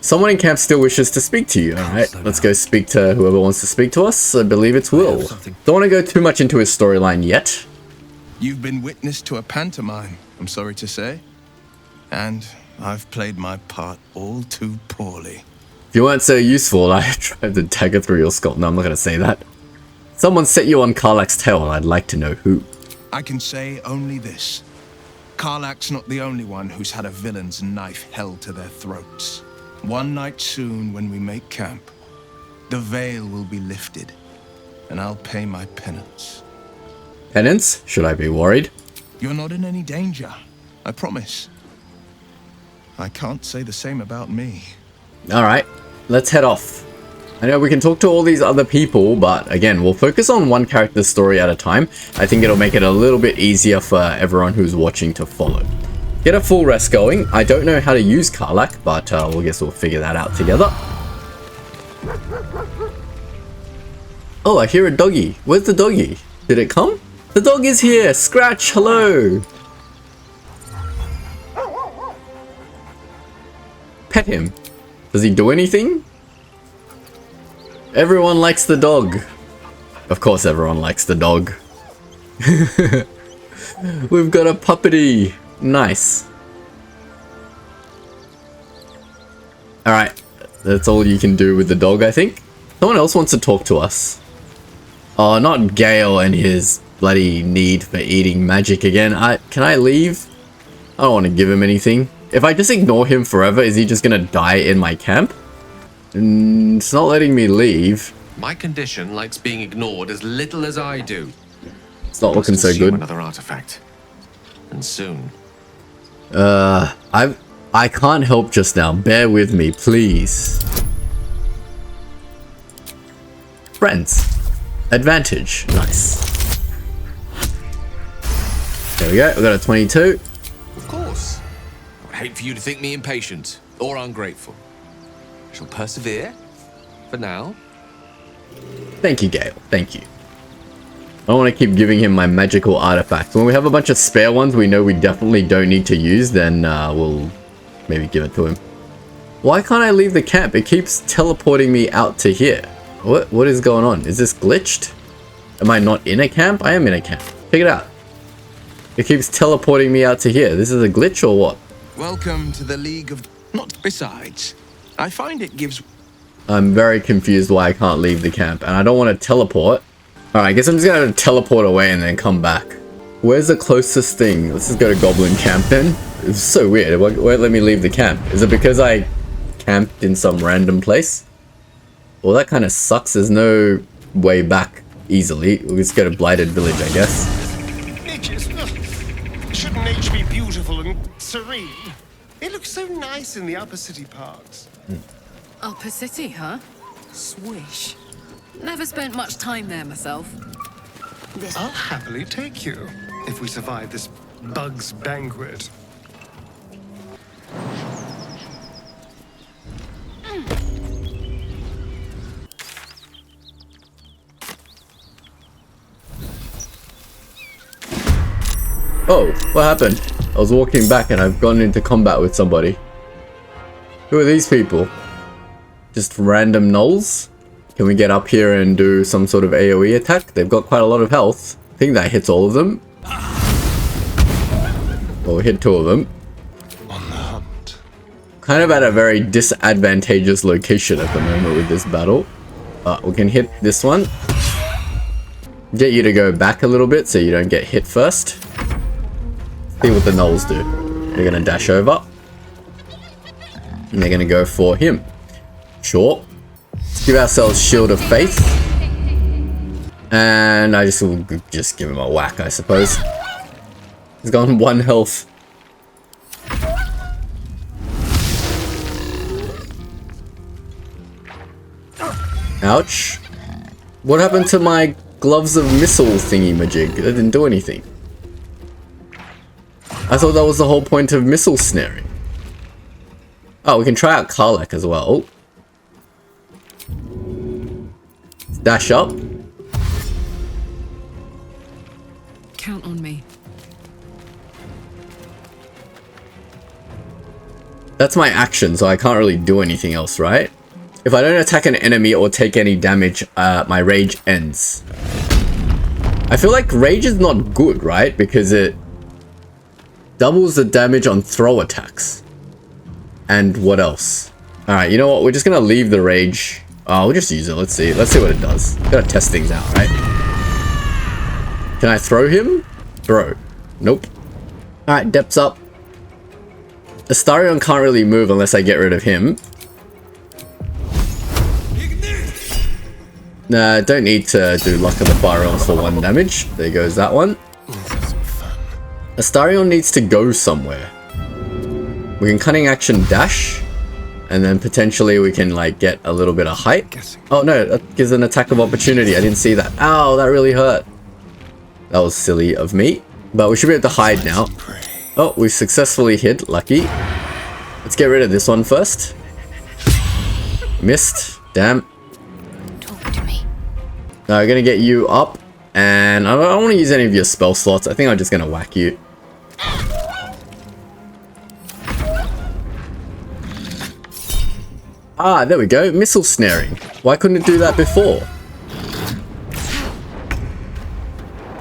Someone in camp still wishes to speak to you. Alright, let's go speak to whoever wants to speak to us. I believe it's Wyll. Don't want to go too much into his storyline yet. You've been witness to a pantomime, I'm sorry to say. And I've played my part all too poorly. If you weren't so useful, I tried to dagger through your skull. No, I'm not going to say that. Someone set you on Karlach's tail, and I'd like to know who. I can say only this. Karlach's not the only one who's had a villain's knife held to their throats. One night soon, when we make camp, the veil will be lifted, and I'll pay my penance. Penance? Should I be worried? You're not in any danger, I promise. I can't say the same about me. Alright, let's head off. I know we can talk to all these other people, but again, we'll focus on one character's story at a time. I think it'll make it a little bit easier for everyone who's watching to follow. Get a full rest going. I don't know how to use Karlach, but we'll guess we'll figure that out together. Oh, I hear a doggy. Where's the doggy? Did it come? The dog is here! Scratch, hello! Pet him. Does he do anything? Everyone likes the dog. Of course everyone likes the dog. We've got a puppety. Nice. Alright, that's all you can do with the dog, I think. Someone else wants to talk to us. Oh, not Gale and his bloody need for eating magic again. Can I leave? I don't want to give him anything. If I just ignore him forever, is he just gonna die in my camp? It's not letting me leave. My condition likes being ignored as little as I do. It's not looking so good. Another artifact. And soon. I can't help just now. Bear with me, please. Friends. Advantage. Nice. There we go. We got a 22. Of course. I would hate for you to think me impatient or ungrateful. I shall persevere. For now. Thank you, Gale. Thank you. I don't want to keep giving him my magical artifacts. When we have a bunch of spare ones we know we definitely don't need to use, then we'll maybe give it to him. Why can't I leave the camp? It keeps teleporting me out to here. What is going on? Is this glitched? Am I not in a camp? I am in a camp. Check it out. It keeps teleporting me out to here. This is a glitch or what? Welcome to the League of... Not besides. I find it gives... I'm very confused why I can't leave the camp, and I don't want to teleport. Alright, I guess I'm just gonna teleport away and then come back. Where's the closest thing? Let's just go to Goblin Camp then. It's so weird. It won't let me leave the camp. Is it because I camped in some random place? Well, that kind of sucks. There's no way back easily. We'll just go to Blighted Village, I guess. Shouldn't nature be beautiful and serene? It looks so nice in the upper city parks. Upper city, huh? Swish. Never spent much time there myself. I'll happily take you, if we survive this bug's banquet. Oh, what happened? I was walking back and I've gone into combat with somebody. Who are these people? Just random gnolls? Can we get up here and do some sort of AoE attack? They've got quite a lot of health. I think that hits all of them. Well, we hit 2 of them. On the hunt. Kind of at a very disadvantageous location at the moment with this battle. We can hit this one. Get you to go back a little bit so you don't get hit first. See what the gnolls do. They're gonna dash over. And they're gonna go for him. Sure. Let's give ourselves Shield of Faith. And I will just give him a whack, I suppose. He's gone 1 health. Ouch. What happened to my gloves of missile thingy-majig? They didn't do anything. I thought that was the whole point of missile snaring. Oh, we can try out Karlach as well. Dash up. Count on me. That's my action, so I can't really do anything else, right? If I don't attack an enemy or take any damage, my rage ends. I feel like rage is not good, right? Because it doubles the damage on throw attacks. And what else? Alright, you know what? We're just gonna leave the rage. Oh, we'll just use it. Let's see. Let's see what it does. Gotta test things out, right? Can I throw him? Throw. Nope. Alright, depth's up. Astarion can't really move unless I get rid of him. Nah, don't need to do Luck of the Fire Elves for 1 damage. There goes that one. Astarion needs to go somewhere. We can cunning action dash. And then potentially we can like get a little bit of height. Oh no, that gives an attack of opportunity. I didn't see that. Ow, that really hurt. That was silly of me. But we should be able to hide now. Oh, we successfully hid. Lucky. Let's get rid of this one first. Missed. Damn. Talk to me. Now we're gonna get you up. And I don't want to use any of your spell slots. I think I'm just gonna whack you. Ah, there we go. Missile snaring. Why couldn't it do that before?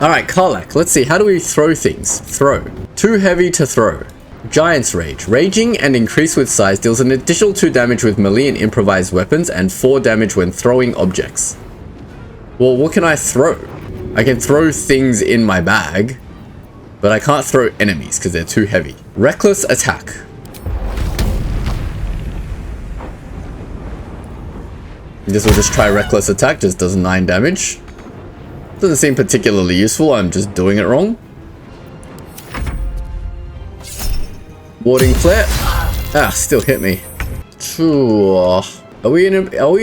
Alright, Karlach. Let's see. How do we throw things? Throw. Too heavy to throw. Giant's Rage. Raging and increase with size deals an additional 2 damage with melee and improvised weapons and 4 damage when throwing objects. Well, what can I throw? I can throw things in my bag, but I can't throw enemies because they're too heavy. Reckless Attack. This will just try Reckless Attack, just does 9 damage. Doesn't seem particularly useful, I'm just doing it wrong. Warding Flare. Ah, still hit me. Are we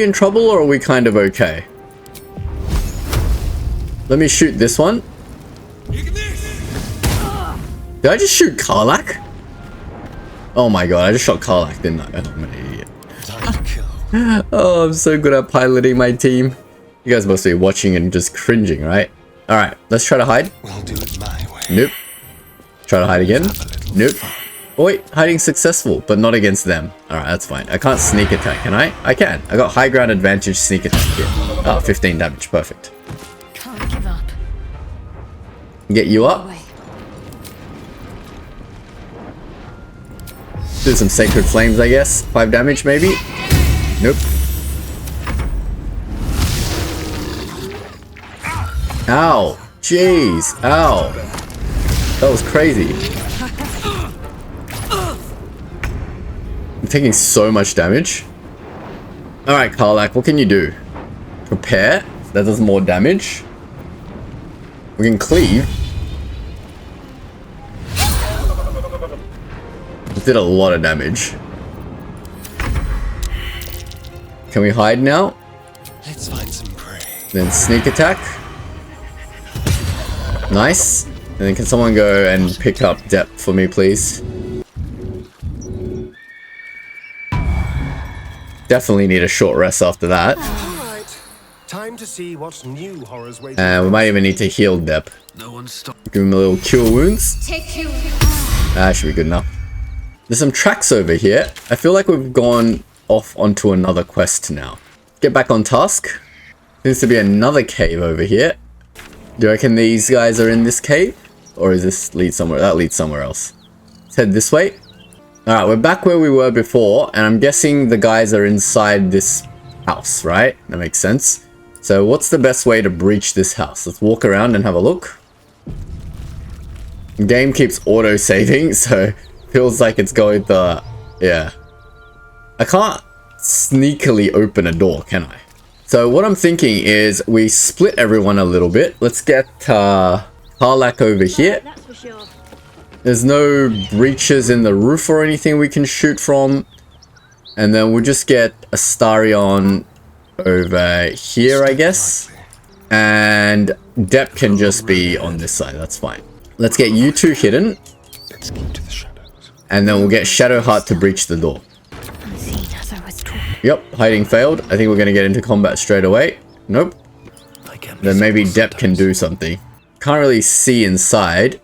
in trouble or are we kind of okay? Let me shoot this one. Did I just shoot Karlach? Oh my god, I just shot Karlach, didn't I? Oh, I'm an idiot. Oh, I'm so good at piloting my team. You guys must be watching and just cringing, right? Alright, let's try to hide. We'll do it my way. Nope. Try to hide again. Nope. Oh wait, hiding successful, but not against them. Alright, that's fine. I can't sneak attack, can I? I can. I got high ground advantage sneak attack here. Oh, 15 damage. Perfect. Can't give up. Get you up. Do some Sacred Flames, I guess. 5 damage, maybe? Nope. Ow. Jeez. Ow. That was crazy. I'm taking so much damage. Alright, Karlach, what can you do? Prepare. That does more damage. We can cleave. It did a lot of damage. Can we hide now? Let's find some prey. Then sneak attack. Nice. And then can someone go and pick up depth for me, please? Definitely need a short rest after that. Alright. Time to see what new horrors wait. And we might even need to heal depth. No one stop. Give him a little cure wounds. Take you. That should be good enough. There's some tracks over here. I feel like we've gone off onto another quest now. Get back on task. Seems to be another cave over here. Do you reckon these guys are in this cave? Or is this lead somewhere? That leads somewhere else. Let's head this way. Alright, we're back where we were before, and I'm guessing the guys are inside this house, right? That makes sense. So what's the best way to breach this house? Let's walk around and have a look. The game keeps auto-saving, so feels like it's going to... yeah. I can't sneakily open a door, can I? So what I'm thinking is we split everyone a little bit. Let's get Karlach over here. That's for sure. There's no breaches in the roof or anything we can shoot from. And then we'll just get Astarion over here, I guess. And Dep can just be on this side. That's fine. Let's get you two hidden. Let's keep to the shadows. And then we'll get Shadowheart to breach the door. Yep, hiding failed. I think we're gonna get into combat straight away. Nope. Then maybe Depp can do something. Can't really see inside.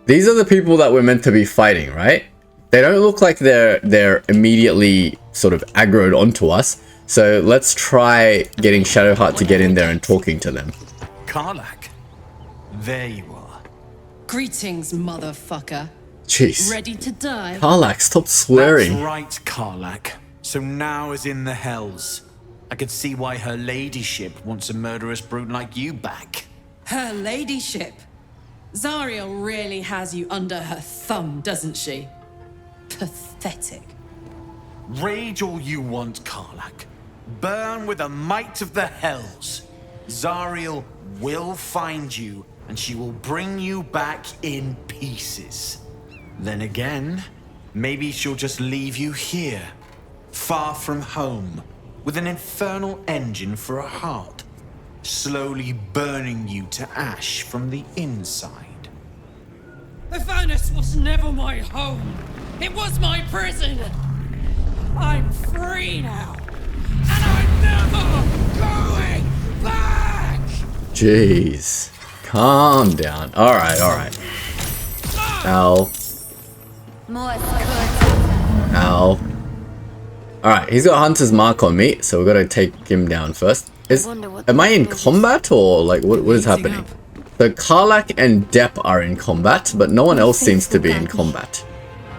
These are the people that we're meant to be fighting, right? They don't look like they're immediately sort of aggroed onto us. So let's try getting Shadowheart to get in there and talking to them. Karlach, there you are. Greetings, motherfucker. Jeez. Ready to die? Karlach, stop swearing. That's right, Karlach. So now is in the hells. I could see why her ladyship wants a murderous brute like you back. Her ladyship? Zariel really has you under her thumb, doesn't she? Pathetic. Rage all you want, Karlach. Burn with the might of the hells. Zariel will find you, and she will bring you back in pieces. Then again, maybe she'll just leave you here, far from home, with an infernal engine for a heart, slowly burning you to ash from the inside. The furnace was never my home. It was my prison. I'm free now, and I'm never going back! Jeez. Calm down. Alright, alright. Ow. Ow. Alright, he's got Hunter's Mark on me, so we've got to take him down first. Am I in combat, or like what is happening? So Karlach and Depp are in combat, but no one else seems to be in combat.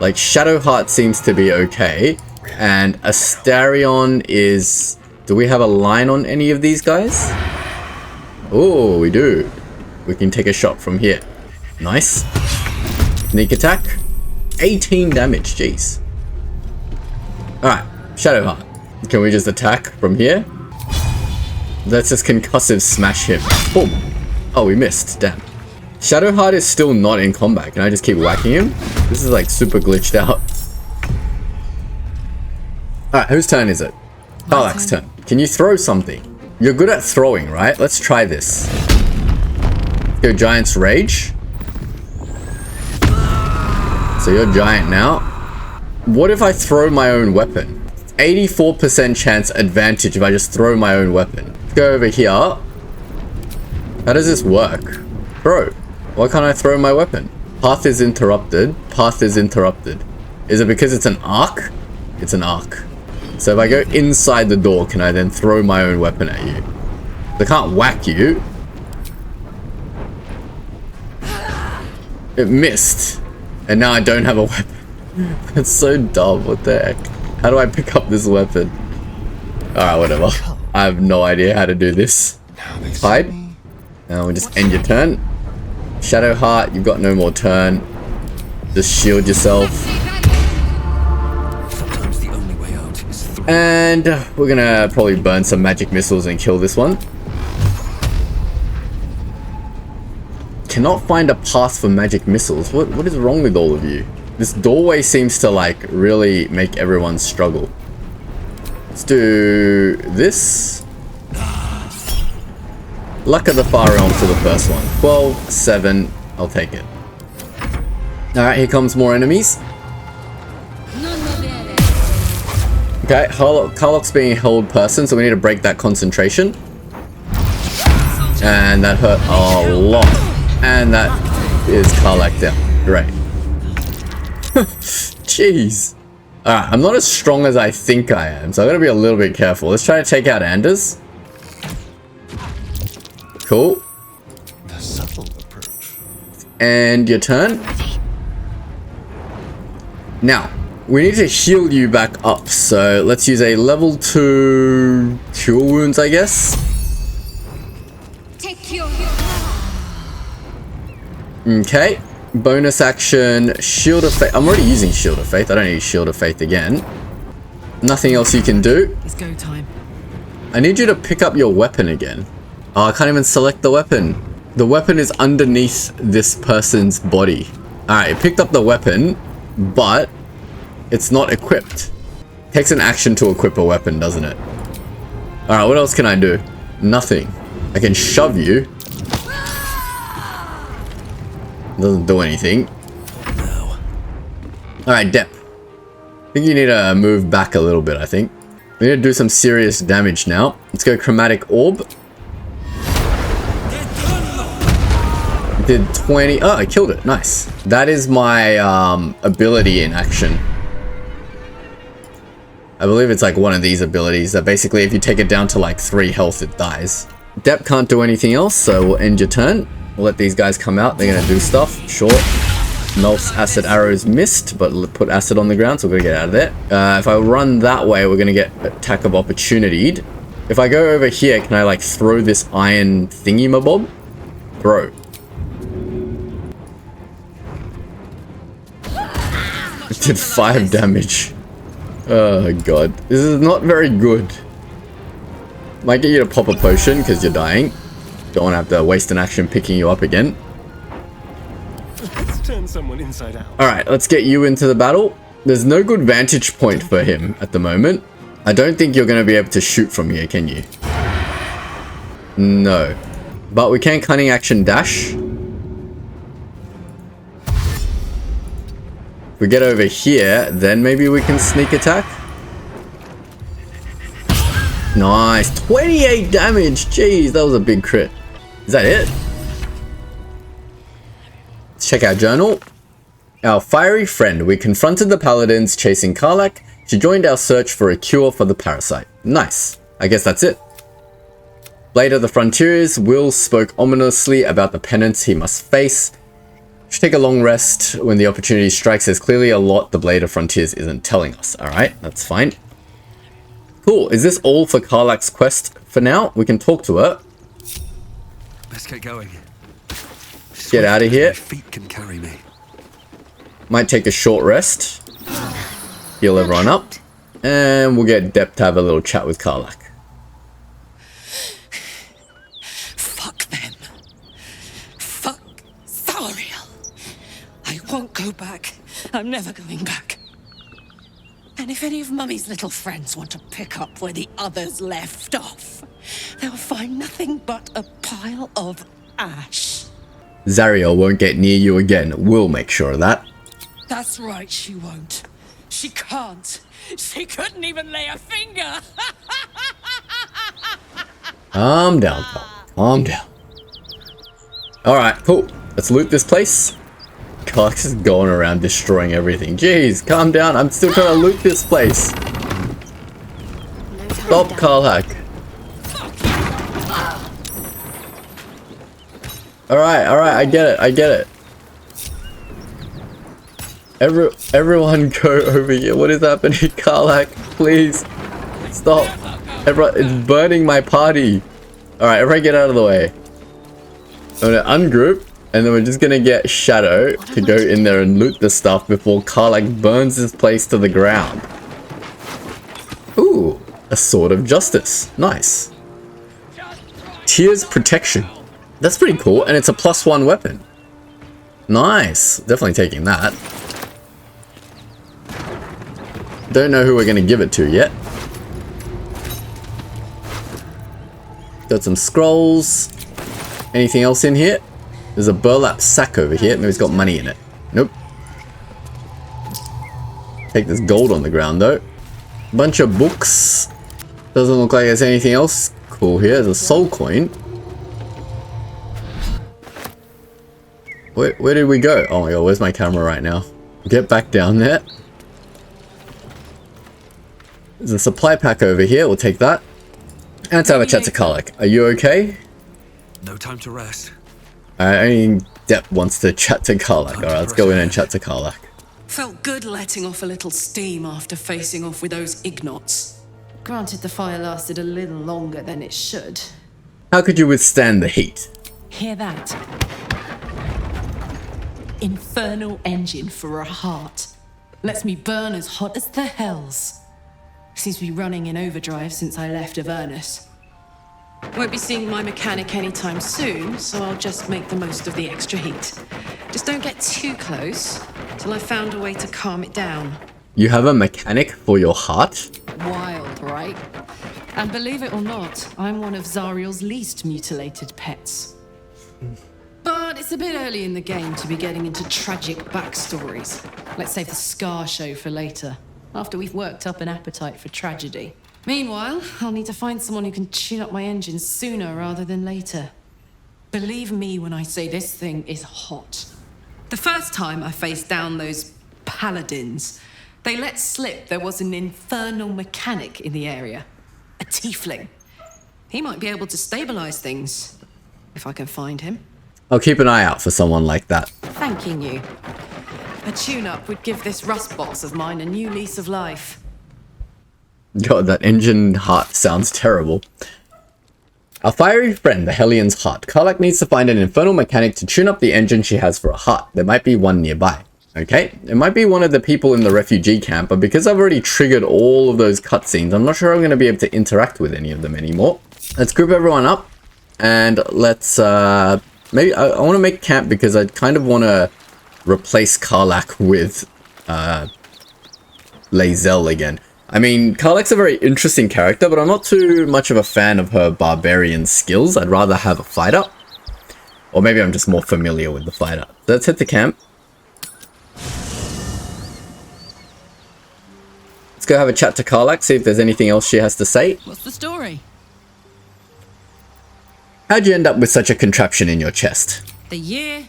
Like Shadowheart seems to be okay, and Astarion is... Do we have a line on any of these guys? Oh, we do. We can take a shot from here. Nice. Sneak attack. 18 damage, jeez. Alright, Shadowheart. Can we just attack from here? Let's just concussive smash him. Boom. Oh, we missed. Damn. Shadowheart is still not in combat. Can I just keep whacking him? This is like super glitched out. Alright, whose turn is it? Karlach's turn. Can you throw something? You're good at throwing, right? Let's try this. Go Giant's Rage. So you're Giant now. What if I throw my own weapon? 84% chance advantage if I just throw my own weapon. Let's go over here. How does this work? Bro, why can't I throw my weapon? Path is interrupted. Path is interrupted. Is it because it's an arc? It's an arc. So if I go inside the door, can I then throw my own weapon at you? I can't whack you. It missed. And now I don't have a weapon. It's so dumb. What the heck? How do I pick up this weapon? Alright, whatever. I have no idea how to do this. Hide. Now we just end your turn. Shadowheart, you've got no more turn. Just shield yourself. And we're gonna probably burn some magic missiles and kill this one. Cannot find a path for magic missiles. What is wrong with all of you? This doorway seems to like really make everyone struggle. Let's do this. Luck of the Far Realm for the first one. 12, 7. I'll take it. Alright, here comes more enemies. Okay, Karlach's being held person, so we need to break that concentration. And that hurt a lot. And that is Karlach down. Great. Jeez. Alright, I'm not as strong as I think I am, so I'm gonna be a little bit careful. Let's try to take out Anders. Cool. The subtle approach. And your turn. Now, we need to heal you back up, so let's use a level 2 cure wounds, I guess. Take your... Okay. Bonus action, Shield of Faith. I'm already using Shield of Faith. I don't need Shield of Faith again. Nothing else you can do. It's go time. I need you to pick up your weapon again. Oh, I can't even select the weapon. The weapon is underneath this person's body. Alright, it picked up the weapon, but it's not equipped. Takes an action to equip a weapon, doesn't it? Alright, what else can I do? Nothing. I can shove you. Doesn't do anything. No. Alright, Depp. I think you need to move back a little bit, I think. We need to do some serious damage now. Let's go chromatic orb. Did 20. Oh, I killed it. Nice. That is my ability in action. I believe it's like one of these abilities that basically if you take it down to like 3 health, it dies. Dep can't do anything else, so we'll end your turn. We'll let these guys come out. They're going to do stuff. Sure. Melts acid arrows missed, but put acid on the ground, so we're going to get out of there. If I run that way, we're going to get attack of opportunity. If I go over here, can I like throw this iron thingy-mabob? Throw. It did 5 damage. Oh god. This is not very good. Might get you to pop a potion because you're dying. Don't want to have to waste an action picking you up again. Let's turn someone inside out. Alright, let's get you into the battle. There's no good vantage point for him at the moment. I don't think you're going to be able to shoot from here, can you? No. But we can cunning action dash. If we get over here, then maybe we can sneak attack. Nice. 28 damage. Jeez, that was a big crit. Is that it? Let's check our journal. Our fiery friend. We confronted the paladins chasing Karlach. She joined our search for a cure for the parasite. Nice. I guess that's it. Blade of the Frontiers. Wyll spoke ominously about the penance he must face. Should take a long rest when the opportunity strikes. There's clearly a lot the Blade of Frontiers isn't telling us. Alright, that's fine. Cool. Is this all for Karlach's quest for now? We can talk to her. Let's get going. Get out of here. Feet can carry me. Might take a short rest. Heal everyone up. And we'll get Dep to have a little chat with Karlach. Fuck them. Fuck Zariel. I won't go back. I'm never going back. And if any of Mummy's little friends want to pick up where the others left off, they'll find nothing but a pile of ash. Zariel won't get near you again. We'll make sure of that. That's right, she won't. She can't. She couldn't even lay a finger. Calm down, Karlach. Calm down. Alright, cool. Let's loot this place. Karlach's just going around destroying everything. Jeez, calm down. I'm still trying to loot this place. Stop, Karlach. Alright, I get it. Everyone go over here. What is happening, Karlach? Please, stop. Everyone, it's burning my party. Alright, everyone get out of the way. I'm gonna ungroup, and then we're just gonna get Shadow to go in there and loot the stuff before Karlach burns this place to the ground. Ooh, a Sword of Justice. Nice. Tears Protection. That's pretty cool, and it's a +1 weapon. Nice. Definitely taking that. Don't know who we're gonna give it to yet. Got some scrolls. Anything else in here? There's a burlap sack over here. Maybe it's got money in it. Nope. Take this gold on the ground though. Bunch of books. Doesn't look like there's anything else cool here. There's a soul coin. Where did we go? Oh my god, where's my camera right now? Get back down there. There's a supply pack over here. We'll take that. And let's have a chat to Karlach. Are you okay? No time to rest. Only Dep wants to chat to Karlach. Alright, let's go in and chat to Karlach. Felt good letting off a little steam after facing off with those ignots. Granted, the fire lasted a little longer than it should. How could you withstand the heat? Hear that? Infernal engine for a heart. Lets me burn as hot as the hells. Seems to be running in overdrive since I left Avernus. Won't be seeing my mechanic anytime soon, so I'll just make the most of the extra heat. Just don't get too close till I've found a way to calm it down. You have a mechanic for your heart? Wild, right? And believe it or not, I'm one of Zariel's least mutilated pets. But it's a bit early in the game to be getting into tragic backstories. Let's save the scar show for later, after we've worked up an appetite for tragedy. Meanwhile, I'll need to find someone who can tune up my engine sooner rather than later. Believe me when I say this thing is hot. The first time I faced down those paladins, they let slip there was an infernal mechanic in the area. A tiefling. He might be able to stabilize things, if I can find him. I'll keep an eye out for someone like that. Thanking you. A tune-up would give this rust box of mine a new lease of life. God, that engine heart sounds terrible. Our fiery friend, the Hellions heart. Karlach needs to find an infernal mechanic to tune up the engine she has for a heart. There might be one nearby. Okay, it might be one of the people in the refugee camp, but because I've already triggered all of those cutscenes, I'm not sure I'm going to be able to interact with any of them anymore. Let's group everyone up, and let's, maybe, I want to make camp because I kind of want to replace Karlach with, Wyll again. I mean, Karlach's a very interesting character, but I'm not too much of a fan of her barbarian skills. I'd rather have a fighter. Or maybe I'm just more familiar with the fighter. So let's hit the camp. Let's go have a chat to Karlach, see if there's anything else she has to say. What's the story? How'd you end up with such a contraption in your chest? The year,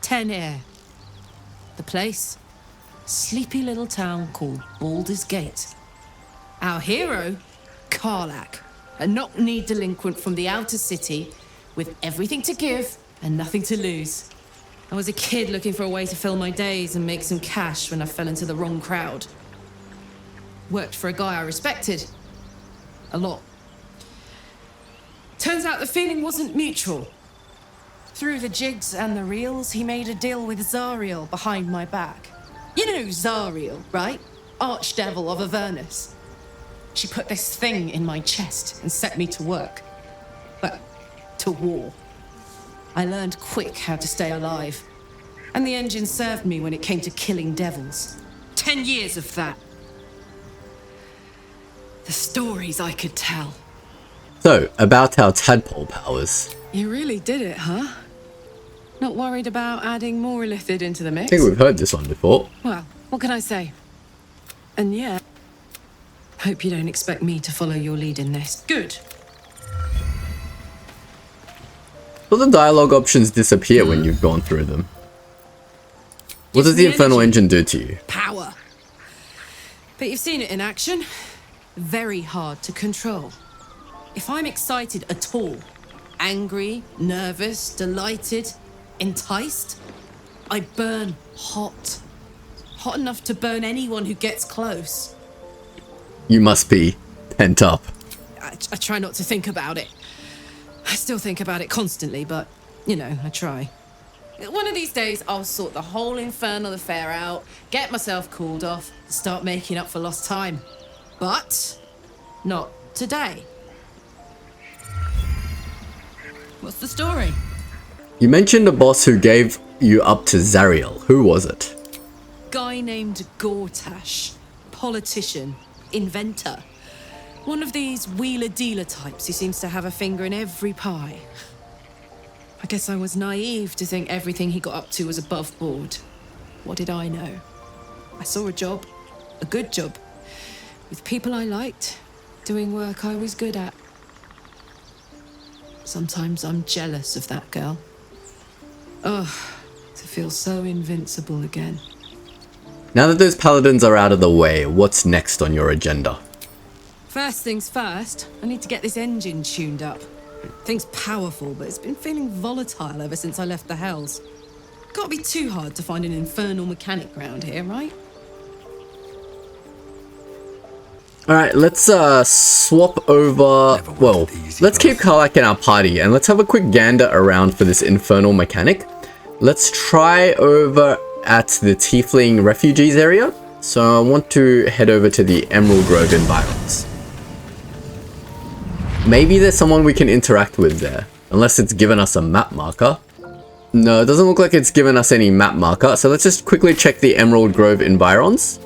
10 air. The place, sleepy little town called Baldur's Gate. Our hero, Karlach, a knock-knee delinquent from the outer city with everything to give and nothing to lose. I was a kid looking for a way to fill my days and make some cash when I fell into the wrong crowd. Worked for a guy I respected. A lot. Turns out the feeling wasn't mutual. Through the jigs and the reels, he made a deal with Zariel behind my back. You know Zariel, right? Archdevil of Avernus. She put this thing in my chest and set me to work. Well, to war. I learned quick how to stay alive. And the engine served me when it came to killing devils. 10 years of that. The stories I could tell. So, about our tadpole powers. You really did it, huh? Not worried about adding more illithid into the mix? I think we've heard this one before. Well, what can I say? And yeah, hope you don't expect me to follow your lead in this. Good. Will the dialogue options disappear when you've gone through them? What does the infernal engine do to you? Power. But you've seen it in action. Very hard to control. If I'm excited at all, angry, nervous, delighted, enticed, I burn hot. Hot enough to burn anyone who gets close. You must be pent up. I try not to think about it. I still think about it constantly, but, you know, I try. One of these days, I'll sort the whole infernal affair out, get myself cooled off, start making up for lost time. But not today. What's the story? You mentioned a boss who gave you up to Zariel. Who was it? Guy named Gortash. Politician. Inventor. One of these wheeler-dealer types who seems to have a finger in every pie. I guess I was naive to think everything he got up to was above board. What did I know? I saw a job. A good job. With people I liked, doing work I was good at. Sometimes I'm jealous of that girl. Ugh, to feel so invincible again. Now that those paladins are out of the way, what's next on your agenda? First things first, I need to get this engine tuned up. Thing's powerful, but it's been feeling volatile ever since I left the Hells. Can't be too hard to find an infernal mechanic round here, right? Alright, let's swap over... Well, let's keep Karlach in our party and let's have a quick gander around for this infernal mechanic. Let's try over at the tiefling refugees area. So I want to head over to the Emerald Grove environs. Maybe there's someone we can interact with there, unless it's given us a map marker. No, it doesn't look like it's given us any map marker, so let's just quickly check the Emerald Grove environs.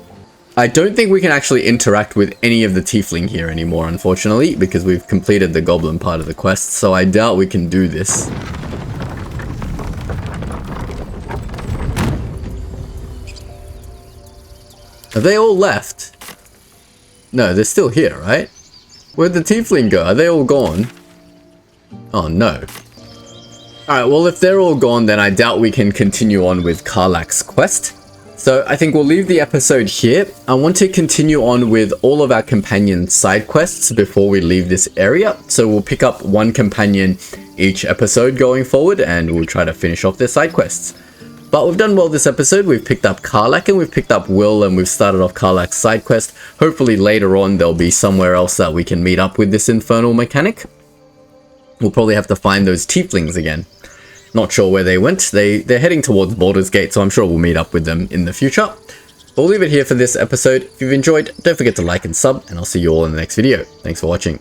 I don't think we can actually interact with any of the tiefling here anymore, unfortunately, because we've completed the goblin part of the quest, so I doubt we can do this. Have they all left? No, they're still here, right? Where'd the tiefling go? Are they all gone? Oh no. Alright, well if they're all gone, then I doubt we can continue on with Karlach's quest. So I think we'll leave the episode here. I want to continue on with all of our companion side quests before we leave this area. So we'll pick up one companion each episode going forward, and we'll try to finish off their side quests. But we've done well this episode. We've picked up Karlach and we've picked up Wyll, and we've started off Karlach's side quest. Hopefully later on there'll be somewhere else that we can meet up with this infernal mechanic. We'll probably have to find those tieflings again. Not sure where they went. They're heading towards Baldur's Gate, so I'm sure we'll meet up with them in the future. We'll leave it here for this episode. If you've enjoyed, don't forget to like and sub, and I'll see you all in the next video. Thanks for watching.